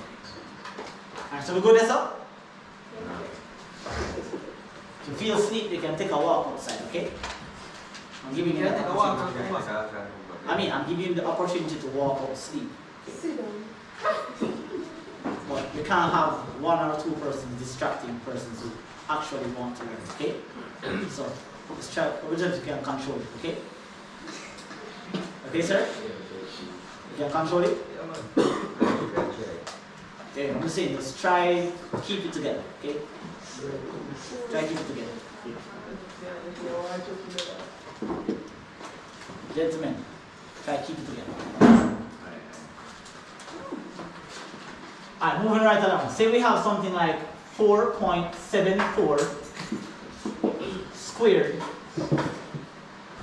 S1: Alright, so we go this up? If you feel sleep, you can take a walk outside, okay? I'm giving you the opportunity. I'm giving you the opportunity to walk out sleep.
S3: Sit down.
S1: But you can't have 1 or 2 persons distracting persons who actually want to learn, okay? So, let's try, originally you can control it, okay? Okay, sir? You can control it? Okay, I'm just saying, just try, keep it together, okay? Try keep it together. Okay? Gentlemen, try keep it together. Alright, moving right along. Say we have something like 4.74 squared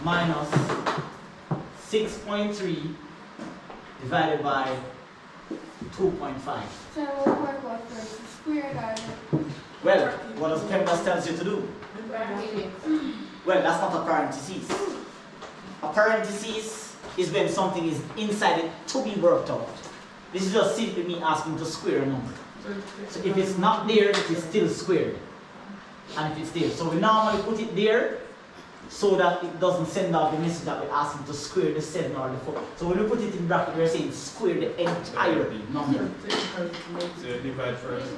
S1: minus 6.3 divided by 2.5.
S5: So we'll work out first. The squared are
S1: Well, what does PEMDAS tells you to do? Well, that's not a parenthesis. A parenthesis is when something is inside it to be worked out. This is just simply me asking to square a number. So if it's not there, it is still squared. And if it's there, so we normally put it there so that it doesn't send out the message that we're asking to square the 7 or the 4. So when we put it in bracket, we're saying square the entire number.
S2: So you divide first.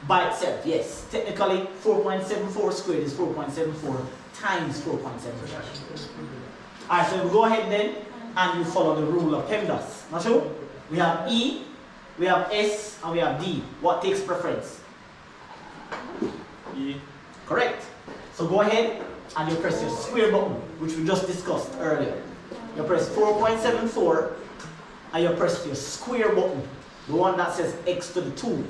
S1: By itself, yes. Technically, 4.74 squared is 4.74 times 4.74. Alright, so we go ahead then and you follow the rule of PEMDAS. Not sure? We have E, we have S, and we have D. What takes preference?
S2: E.
S1: Correct. So go ahead and you press your square button, which we just discussed earlier. You press 4.74 and you press your square button, the one that says x to the 2.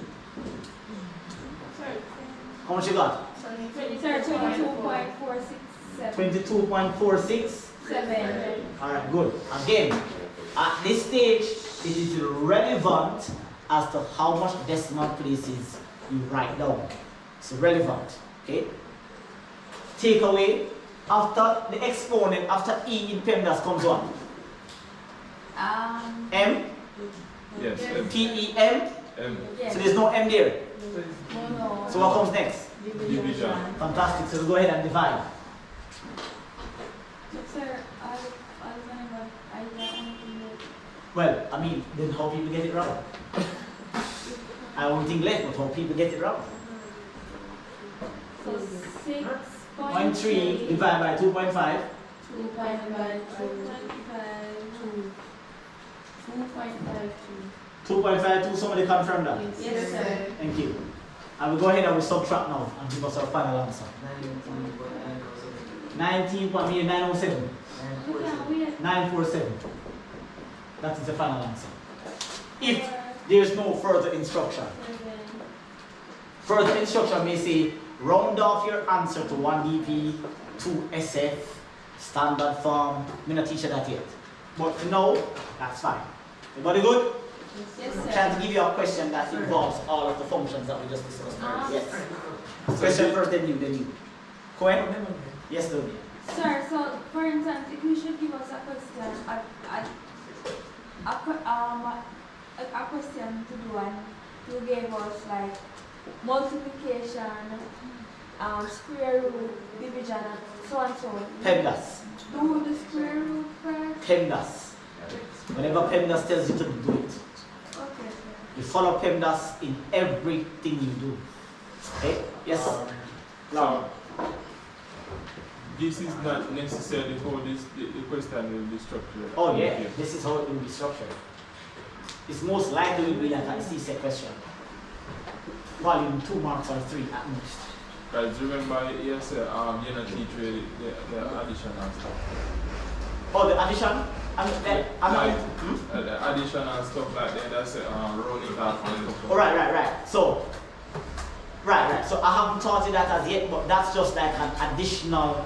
S1: How much you got?
S5: Sir, 22.467.
S1: 22.46. Alright, good. Again, at this stage, it is relevant as to how much decimal places you write down. It's relevant. Okay? Take away, after the exponent, after E in PEMDAS comes what? M?
S2: Yes. M.
S1: P-E-M?
S2: M.
S5: Yes.
S1: So there's no M there.
S5: No.
S1: So what comes next?
S2: Division.
S1: Fantastic. So we go ahead and divide.
S5: Sir, I
S1: Well, I mean, then how people get it wrong? I won't think less, but how people get it wrong?
S5: So
S1: 0.3 divided by 2.5. 2.52. Somebody confirm that.
S5: Yes, sir.
S1: Thank you. I will go ahead and we subtract now and give us our final answer. 19.907. 947. That is the final answer. If there is no further instruction. Further instruction may say, round off your answer to 1 DP, 2 SF, standard form. I'm not teach you that yet. But for now, that's fine. Everybody good?
S5: Yes,
S1: I'm
S5: sir.
S1: trying to give you a question that involves all of the functions that we just discussed. Yes. Question first, then you. Cohen? Yes, Toby.
S5: Sir, so for instance, if you should give us a question, a question to do, and you gave us like multiplication, square root, division, and so and so.
S1: PEMDAS.
S5: Do the square root first.
S1: PEMDAS. Whenever PEMDAS tells you to do it,
S5: Okay, sir.
S1: you follow PEMDAS in everything you do. Okay? Yes?
S2: So, this is not necessarily how the question will be structured.
S1: Oh yeah, this is how it will be structured. It's most likely will be like a CSEC question. Volume 2 marks or 3 at most.
S2: Guys, remember you said you're not teaching the addition and stuff.
S1: Oh, the addition? The
S2: addition and stuff like that, that's rounding off and stuff.
S1: Oh, right. So I haven't taught you that as yet, but that's just like an additional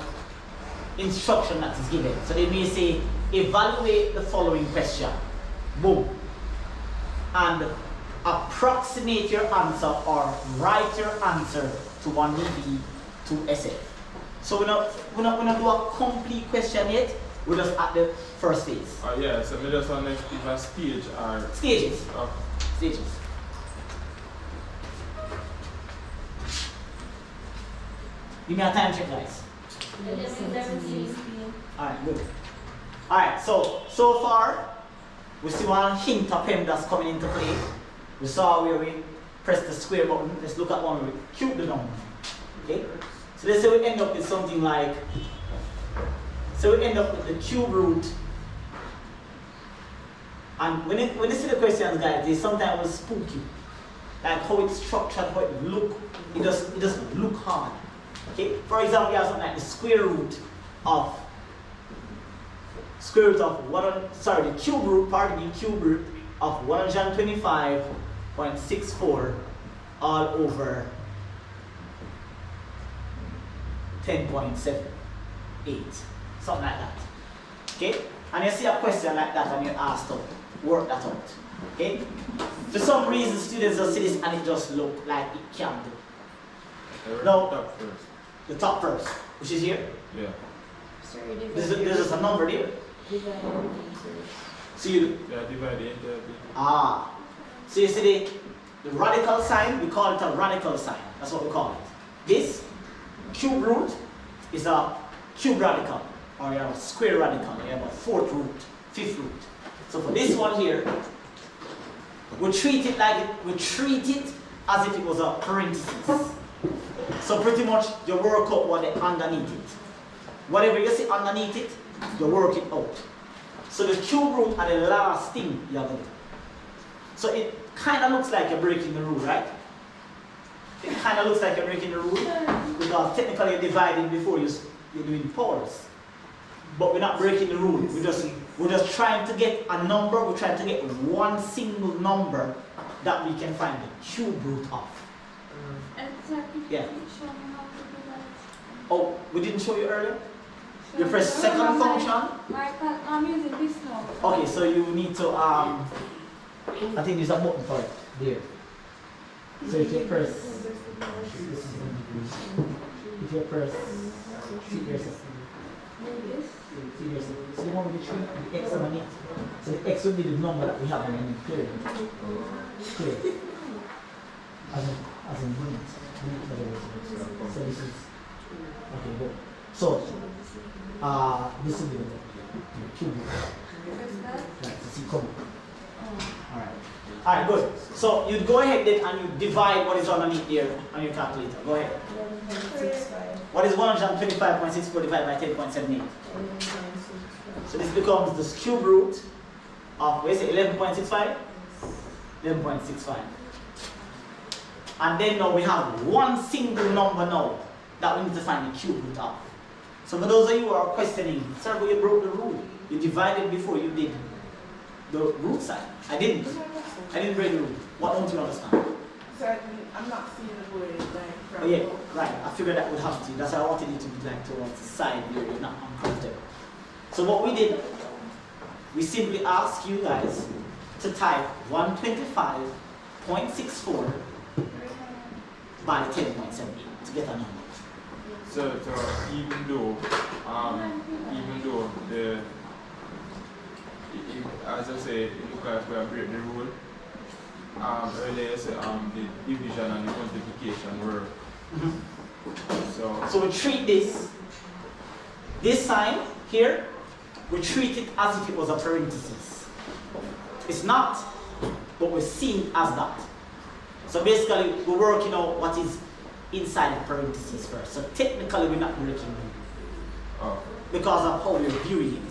S1: instruction that is given. So they may say, evaluate the following question. Boom. And approximate your answer or write your answer to 1DB, to SF. So we're not do a complete question yet. We're just at the first phase.
S2: Yeah, so we just want to give a stage or
S1: Stages. Stages. Give me a time check, guys.
S5: 11:16.
S1: Alright, good. Alright, so far, we see one hint of PEMDAS coming into play. We saw where we press the square button. Let's look at one where we cube the number. Okay? So let's say we end up with something like, so we end up with the cube root. And when you see the questions, guys, they sometimes will spook you. Like how it's structured, how it look, it doesn't look hard. Okay? For example, you have something like the square root of the cube root, cube root of 125.64 all over 10.78. Something like that. Okay? And you see a question like that and you're asked to work that out. Okay? For some reason, students just see this and it just look like it can't do. No.
S2: Top first.
S1: The top first, which is here.
S2: Yeah.
S5: Sorry,
S1: There's just a number there. So you,
S2: Yeah, divide the entire thing.
S1: so you see the radical sign, we call it a radical sign. That's what we call it. This cube root is a cube radical, or you have a square radical, you have a fourth root, fifth root. So for this one here, we treat it as if it was a parenthesis. So pretty much you work out what is underneath it. Whatever you see underneath it, you work it out. So the cube root are the last thing you're going to do. So it kind of looks like you're breaking the rule, right? It kind of looks like you're breaking the rule because technically you're dividing before you're doing powers. But we're not breaking the rule. We're just trying to get a number. We're trying to get one single number that we can find the cube root of.
S5: Exactly.
S1: Yeah.
S5: Show me how to do that.
S1: Oh, we didn't show you earlier? You
S5: Show
S1: press
S5: me.
S1: second function.
S5: I'm using this now.
S1: Okay, so you need to I think there's a button for it there. So if you press, see yourself.
S5: This.
S1: See yourself. So the one with the tree, the X underneath. So the X will be the number that we have underneath. Clear. Clear. As in unit. So this is okay, good. So this will be the cube root.
S5: Press that.
S1: Right, so see come.
S5: Oh.
S1: Alright, good. So you go ahead then and you divide what is underneath here on your calculator. Go ahead. What is 125.645 by 10.78? So this becomes the cube root of, what is it, 11.65? 11.65. And then now we have one single number now that we need to find the cube root of. So for those of you who are questioning, sir, but you broke the rule. You divided before you did the root sign. I didn't break the rule. What don't you understand?
S3: So I'm not seeing the word like from
S1: Oh yeah, right. I figured that would have to. That's why I wanted you to be like towards the side where you're not uncomfortable. So what we did, we simply asked you guys to type 125.64 by 10.78 to get a number.
S2: So even though the as I say, it looks like we have break the rule. Earlier, so, the division and the multiplication were.
S1: So we treat this sign here, we treat it as if it was a parenthesis. It's not, but we're seeing as that. So basically, we're working out what is inside the parentheses first. So technically, we're not breaking it because of how we're viewing it.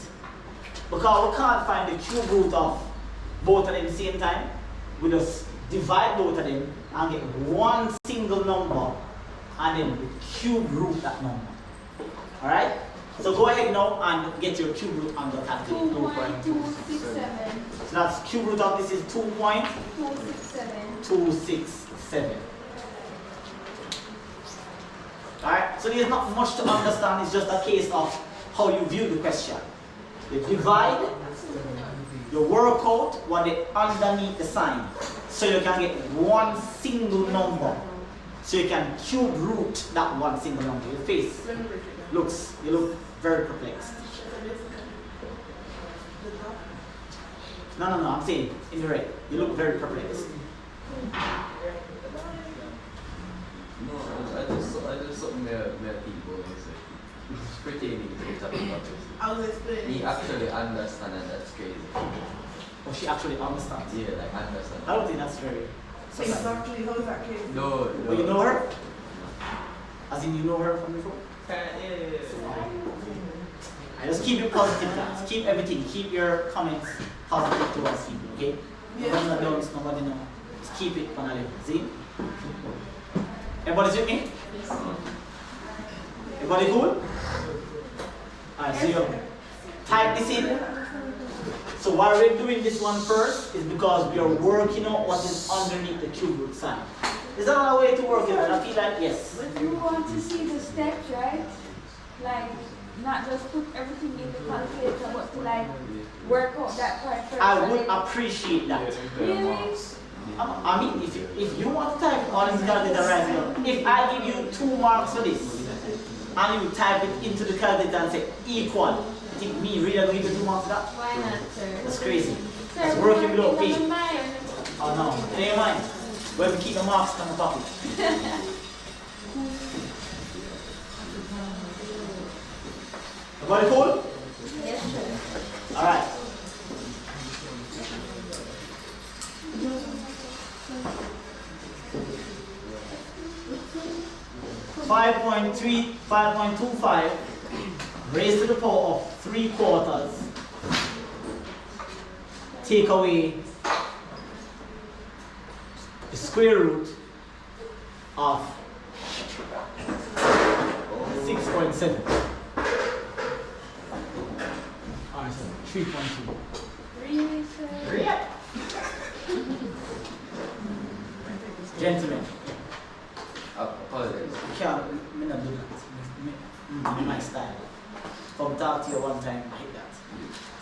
S1: Because we can't find the cube root of both of them at the same time, we just divide both of them and get one single number and then we cube root that number. Alright? So go ahead now and get your cube root on the calculator.
S5: 2.267.
S1: So that's cube root of this is 2.267.
S5: 267.
S1: Alright? So there's not much to understand, it's just a case of how you view the question. You divide, you work out what is underneath the sign. So you can get one single number. So you can cube root that one single number. Your face you look very perplexed. No, I'm saying in the red. You look very perplexed.
S6: No, I just something that people say. It's pertaining to the topic of this.
S3: I was explaining.
S6: He actually understands, and that's crazy.
S1: Oh, she actually understands.
S6: Yeah, like understand.
S1: I don't think that's very surprising.
S3: Exactly, how is that case?
S6: No.
S1: Oh, you know her? As in you know her from before?
S6: Yeah.
S1: Just keep it positive, guys. Keep everything. Keep your comments positive towards people, okay? Nobody knows, nobody knows. Just keep it on a level. See? Everybody's with me? Everybody cool? Alright, so you type this in. So why we're doing this one first is because we are working on what is underneath the cube root sign. Is that another way to work it? I feel like yes.
S5: You want to see the steps, right? Like, not just put everything in the calculator, but to like work out that part first.
S1: I would appreciate that.
S5: Really?
S1: I mean, if you want to type on his calculator right now. If I give you 2 marks for this, and you type it into the calculator and say equal, you think me really going to give you 2 marks for that?
S5: Why not, sir?
S1: That's crazy.
S5: Sir,
S1: That's working without
S5: it doesn't
S1: pay.
S5: matter.
S1: Oh no, it ain't mine. When we keep the marks in the pocket. Everybody cool?
S5: Yes, sir.
S1: Alright. .25 raised to the power of 3/4. Take away the square root of 6.7. Alright, so 3.2.
S5: Really, sir?
S1: Gentlemen,
S6: Apologies.
S1: you can't me not do that. My style. From talk to you one time, I hate that.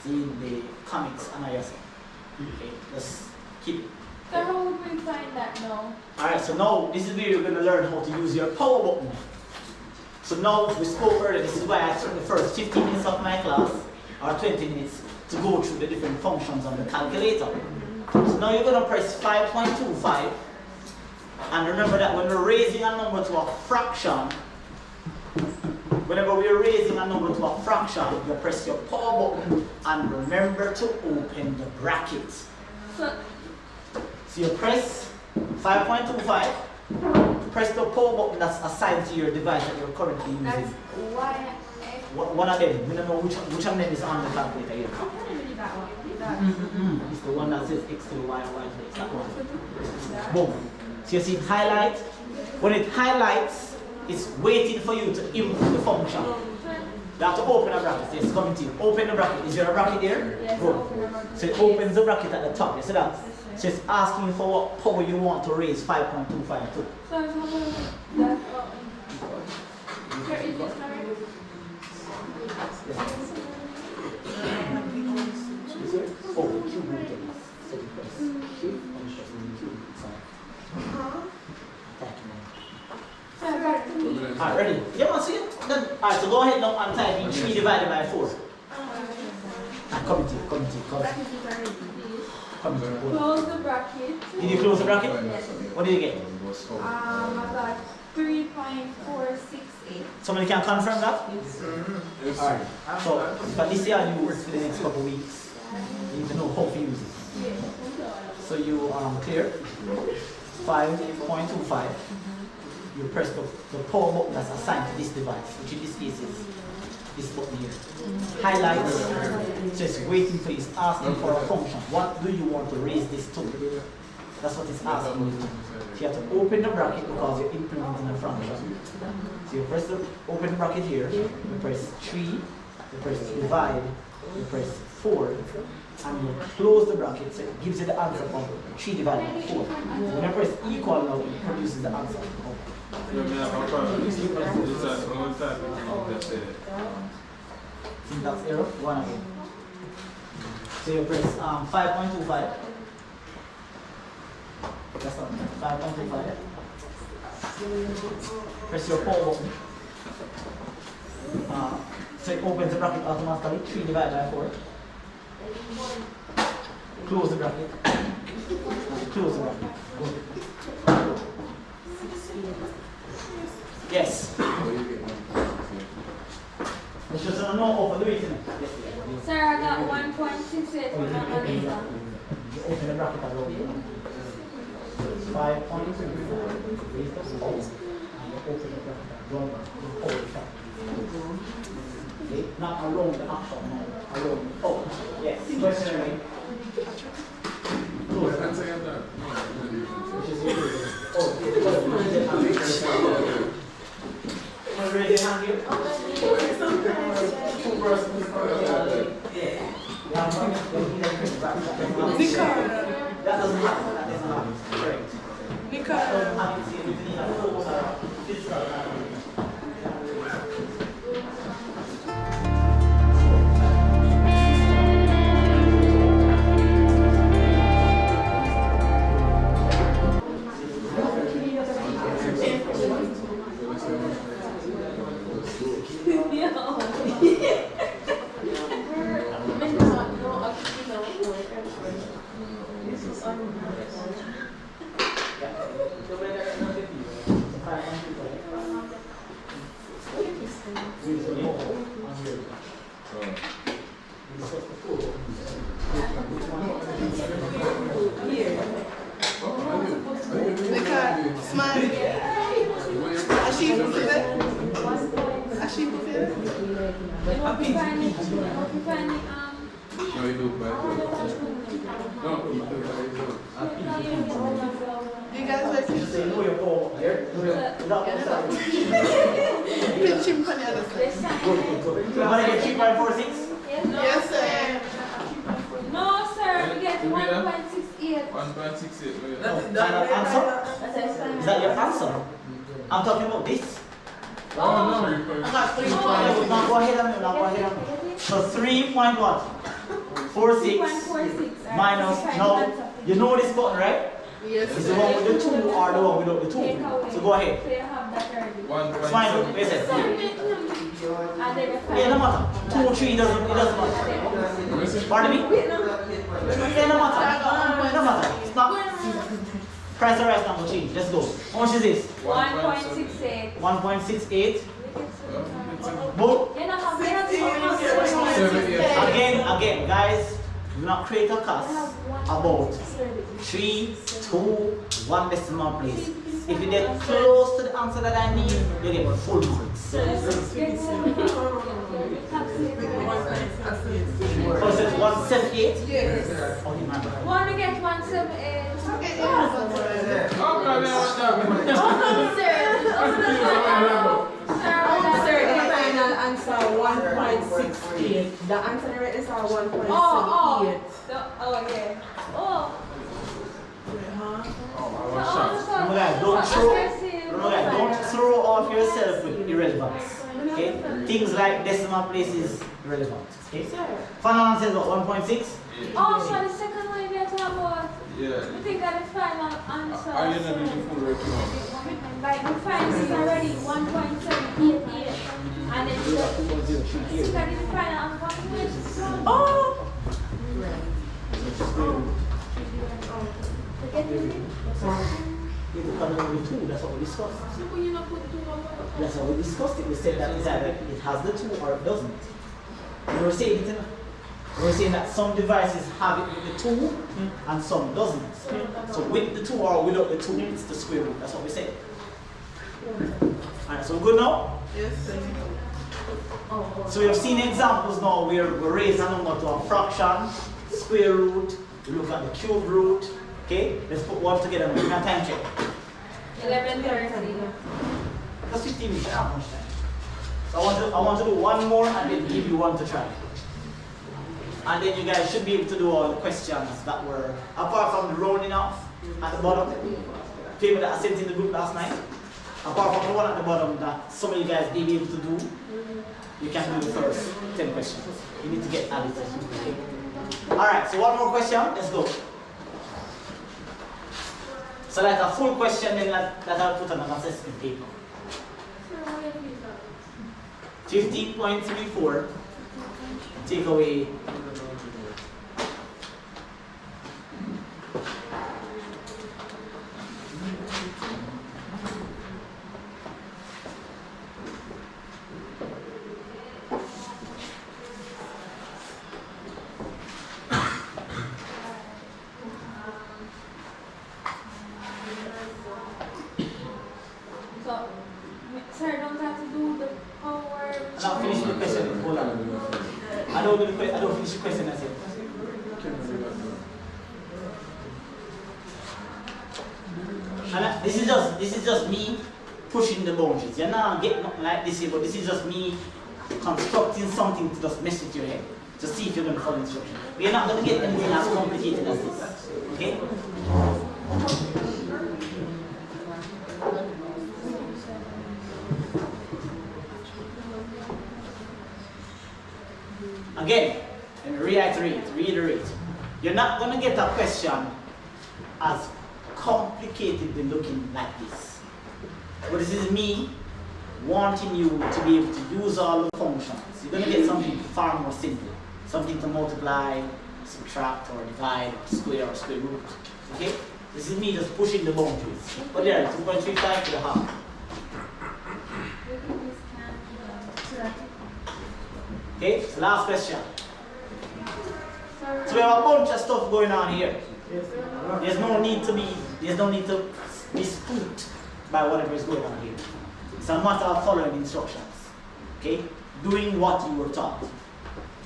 S1: See the comics and I just okay, let's keep it.
S5: So how would we find that now?
S1: Alright, so now this is where you're gonna learn how to use your power button. So now we spoke earlier, this is why I spent the first 15 minutes of my class, or 20 minutes, to go through the different functions on the calculator. So now you're gonna press 5.25, and remember that when we're raising a number to a fraction, whenever we're raising a number to a fraction, you press your power button and remember to open the bracket.
S5: So,
S1: So you press 5.25, press the power button that's assigned to your device that you're currently
S5: that's
S1: using.
S5: why X.
S1: One of them, we don't know which of them is on the calculator here.
S5: I can't really that one. That.
S1: It's the one that says X to Y, Y to X, that one. Boom. So you see it highlight. When it highlights, it's waiting for you to input the function. You have to open a bracket. So it's coming to you. Open the bracket. Is there a bracket there?
S5: Yes,
S1: Good.
S5: open the bracket.
S1: So it opens the bracket at the top. You see that? So it's asking for what power you want to raise 5.25 to.
S5: So how about that? Sir, is this correct?
S1: Oh, the cube root of this. So you press Q and press the cube root. So,
S5: Sir, back to me.
S1: alright, ready? Yeah, man, see it? Then, alright, so go ahead now and type in 3 divided by 4. And come to you. Come to you.
S5: Close the bracket.
S1: Did you close the bracket?
S5: Yes.
S1: What did you get?
S5: I got 3.468.
S1: Somebody can confirm that?
S2: Yes,
S1: Alright. So, but this year you use for the next couple of weeks. You need to know how to use it. So you clear 5.25. You press the power button that's assigned to this device, which in this case is this button here. Highlights, just waiting for you. It's asking for a function. What do you want to raise this to? That's what it's asking you to. So you have to open the bracket because you're implementing a function. So you press the open the bracket here, you press 3, you press divide, you press 4, and you close the bracket, so it gives you the answer of 3 divided by 4. When you press equal now, it produces the answer. Syntax error, 1 again. So you press 5.25. That's all, 5.25. Press your power button. So it opens the bracket automatically, 3 divided by 4. Close the bracket. Close the bracket. Good. Yes. It's just no overdo it. Yes.
S5: Sir, I got 1.68 for my answer.
S1: You open the bracket around. 5.25. Raise the power. And you open the bracket around. Okay? Not around the actual, no. Around. Oh, yes. Question remain. Close. Which is your oh, raise your hand here. 2 persons. Yeah. That doesn't happen. That doesn't happen. Correct.
S3: Because smile. A sheep will feel it. A sheep will feel it.
S6: No, you do, but no, you do.
S3: You guys like it?
S1: Say know your call here.
S3: Pinch him from the other side.
S1: You want to get 3.46?
S3: Yes, sir.
S5: No, sir, we get 1.68.
S6: 1.68.
S1: No, final answer? Is that your answer? I'm talking about this.
S6: Oh, no,
S1: I got 3. Now go ahead and go ahead. So 3 point what? 46 minus, now, you know this button, right?
S3: Yes,
S1: Is the one with the 2 or the one without the 2? So go ahead.
S5: So you have that already.
S1: It's fine, listen. Yeah, no matter. 2, 3, it doesn't matter. Pardon me? Yeah, no matter. No matter. It's not. Price of rice not going to change. Let's go. How much is this?
S5: 1.68.
S1: 1.68. Both.
S5: You know how many
S1: Again, guys, do not create a cost about 3, 2, 1 decimal place. If you get close to the answer that I need, you get full marks. Oh, so it's 178?
S3: Yes.
S1: Oh, you remember.
S5: One to get 178.
S7: Sir, the final answer 1.68. The answer right is 1.78.
S5: Oh, yeah. Oh.
S1: Remember guys, don't throw off yourself with irrelevance. Okay? Things like decimal places irrelevant. Okay? Final answer is what, 1.6?
S5: Oh, so the second one we are talking about.
S6: Yeah.
S5: You think that the final answer?
S6: Are you not doing the full right now?
S5: Like the final is already 1.788. And then the final answer. Oh!
S1: That's what we discussed. That's what we discussed it. We said that it's either it has the 2 or it doesn't. We were saying it, we were saying that some devices have it with the 2 and some doesn't. So with the 2 or without the 2, it's the square root. That's what we said. Alright, so we're good now?
S3: Yes, sir.
S1: So we have seen examples now where we raise a number to a fraction, square root, we look at the cube root. Okay, let's put one together. Give me a time check.
S5: 11:30.
S1: That's 15 minutes, not much time. So I want to do one more and then give you one to try. And then you guys should be able to do all the questions that were, apart from the rounding off at the bottom, people that I sent in the group last night, apart from the one at the bottom that some of you guys may be able to do, you can do the first 10 questions. You need to get added. Okay? Alright, so one more question, let's go. So like a full question then that I'll put on an assessment paper. 15.34, take away .
S5: So, sir, don't have to do the power.
S1: And I'll finish the question. Hold on. I don't finish the question. That's it. And this is just me pushing the boundaries. You're not getting nothing like this here, but this is just me constructing something to just mess with your head to see if you're going to follow instructions. We're not going to get anything as complicated as this. Okay? Again, and reiterate. You're not going to get a question as complicated looking like this. But this is me wanting you to be able to use all the functions. You're going to get something far more simple. Something to multiply, subtract or divide, or square or square root. Okay? This is me just pushing the boundaries. But there, 2.35 to the half. Okay, so last question. So we have a bunch of stuff going on here. There's no need to be spooked by whatever is going on here. It's a matter of following instructions. Okay? Doing what you were taught.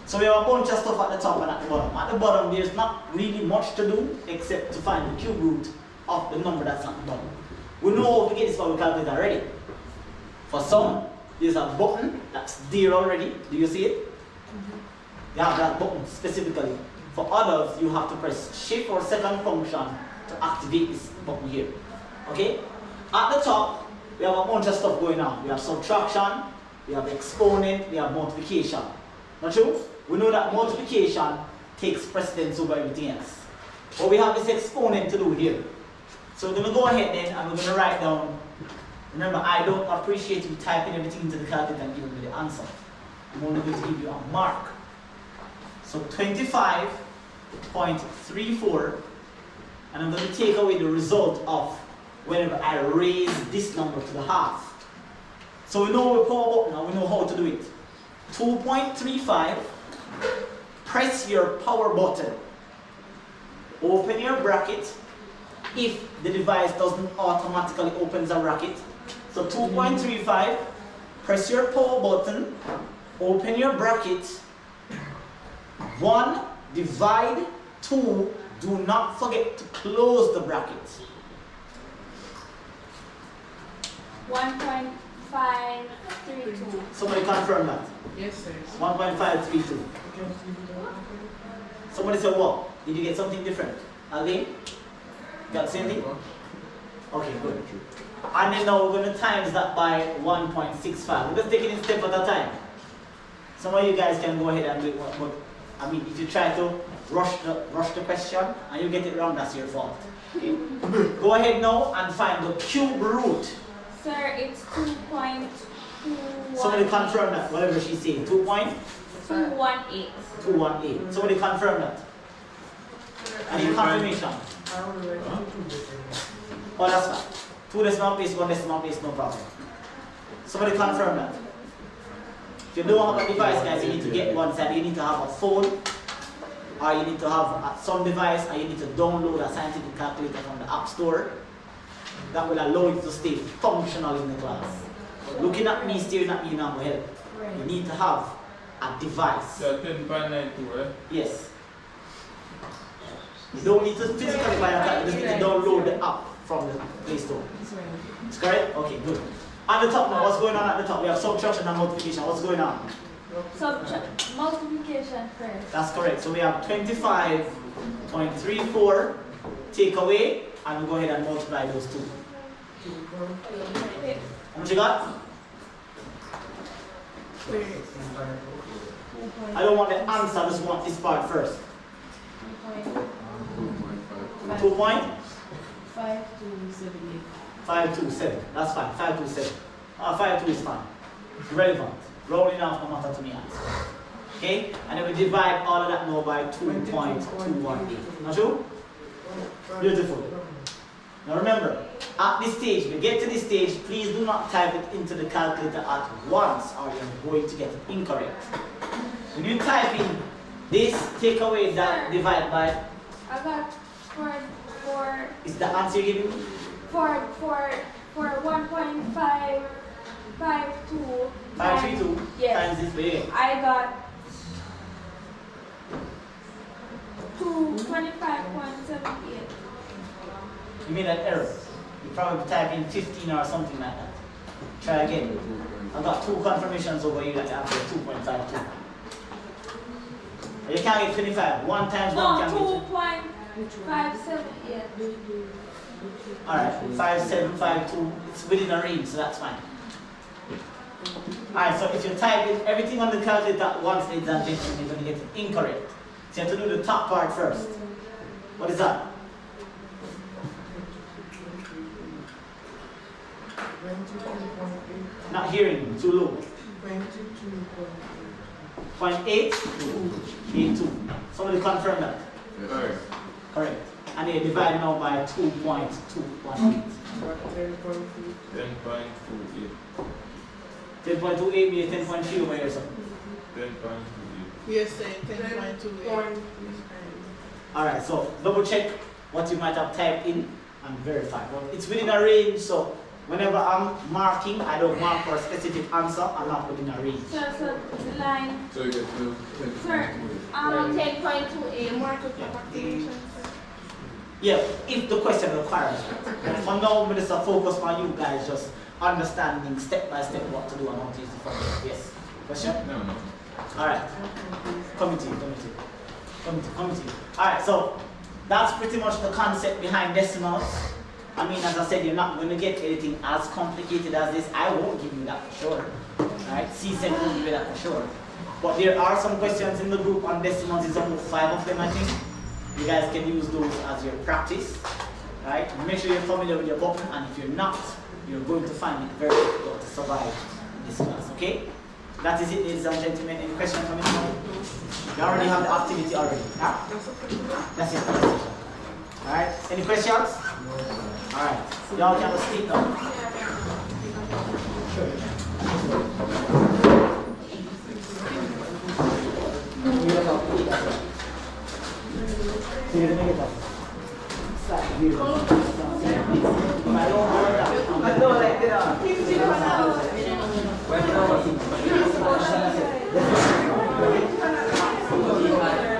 S1: So we have a bunch of stuff at the top and at the bottom. At the bottom, there's not really much to do except to find the cube root of the number that's at the bottom. We know how to get this for we calculate already. For some, there's a button that's there already. Do you see it? You have that button specifically. For others, you have to press shift or second function to activate this button here. Okay? At the top, we have a bunch of stuff going on. We have subtraction, we have exponent, we have multiplication. Not true? We know that multiplication takes precedence over everything else. But we have this exponent to do here. So we're going to go ahead then and we're going to write down. Remember, I don't appreciate you typing everything into the calculator and giving me the answer. I'm only going to give you a mark. So 25.34, and I'm going to take away the result of whenever I raise this number to the half. So we know we power button and we know how to do it. 2.35, press your power button. Open your bracket if the device doesn't automatically open the bracket. So 2.35, press your power button, open your bracket. 1, divide, 2, do not forget to close the bracket.
S5: 1.532.
S1: Somebody confirm that.
S3: Yes, sir.
S1: 1.532. Somebody said what? Did you get something different? Again? Got the same thing? Okay, good. And then now we're going to times that by 1.65. We're just taking it step at a time. Some of you guys can go ahead and do it, but I mean, if you try to rush the question and you get it wrong, that's your fault. Okay? Go ahead now and find the cube root.
S5: Sir, it's 2.218.
S1: Somebody confirm that, whatever she's saying. 2.218.
S5: 218.
S1: Somebody confirm that. I need confirmation. Oh, that's fine. 2 decimal place, 1 decimal place, no problem. Somebody confirm that. If you don't have a device, guys, you need to get one side. You need to have a phone, or you need to have some device, and you need to download a scientific calculator from the App Store. That will allow you to stay functional in the class. But looking at me, staring at me now will help. You need to have a device.
S2: So 10.92, right?
S1: Yes. You don't need to physically buy a calculator, you just need to download the app from the Play Store. It's correct? Okay, good. At the top now, what's going on at the top? We have subtraction and multiplication. What's going on?
S5: Multiplication first.
S1: That's correct. So we have 25.34 take away, and we go ahead and multiply those two. How much you got? I don't want the answer, I just want this part first. 2 point?
S3: 5278.
S1: 527. That's fine. 527. 52 is fine. It's relevant. Rolling off no matter to me. Okay? And then we divide all of that now by 2.218. Not true? Beautiful. Now remember, at this stage, we get to this stage, please do not type it into the calculator at once or you're going to get it incorrect. When you type in this, take away that, divide by.
S5: I got for
S1: Is the answer you're giving me?
S5: for 1.552.
S1: 532
S5: yes.
S1: times this way.
S5: I got 225.78.
S1: You made an error. You probably type in 15 or something like that. Try again. I got 2 confirmations over here that you have 2.52. You can't get 25. 1 times 1 can't get
S5: 2.578.
S1: Alright, 5752. It's within a range, so that's fine. Alright, so if you type in everything on the calculator at once, ladies and gentlemen, you're going to get it incorrect. So you have to do the top part first. What is that? Not hearing, too low. 0.82. Somebody confirm that.
S2: Correct.
S1: Correct. And they divide now by 2.218.
S2: 10.28.
S1: 10.28 means 10.3 over here, so.
S2: 10.28.
S3: We are saying 10.28.
S1: Alright, so double check what you might have typed in and verify. But it's within a range, so whenever I'm marking, I don't mark for a specific answer, I'm not within a range.
S5: So the line,
S6: So you get to
S5: sir, 10.2a, mark of approximation.
S1: Yeah, if the question requires it. But for now, I'm just focus on you guys just understanding step by step what to do and how to use the formula. Yes. Question?
S2: No.
S1: Alright. Committee. Alright, so that's pretty much the concept behind decimals. I mean, as I said, you're not going to get anything as complicated as this. I won't give you that for sure. Right? CSEC won't give you that for sure. But there are some questions in the group on decimals. There's about 5 of them, I think. You guys can use those as your practice. Right? Make sure you're familiar with your book, and if you're not, you're going to find it very difficult to survive this class. Okay? That is it, ladies and gentlemen. Any questions from anyone? You already have the activity already. Huh? That's it. Alright? Any questions? Alright. Y'all can speak now. Sure.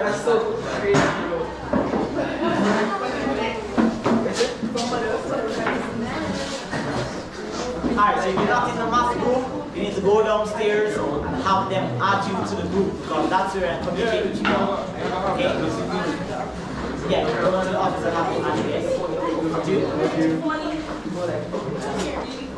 S4: That's so crazy.
S1: Alright, so if you're not in the math group, you need to go downstairs and have them add you to the group because that's where I communicate with you now. Okay? Yeah, go to the office and have them add you. Yes. Do you?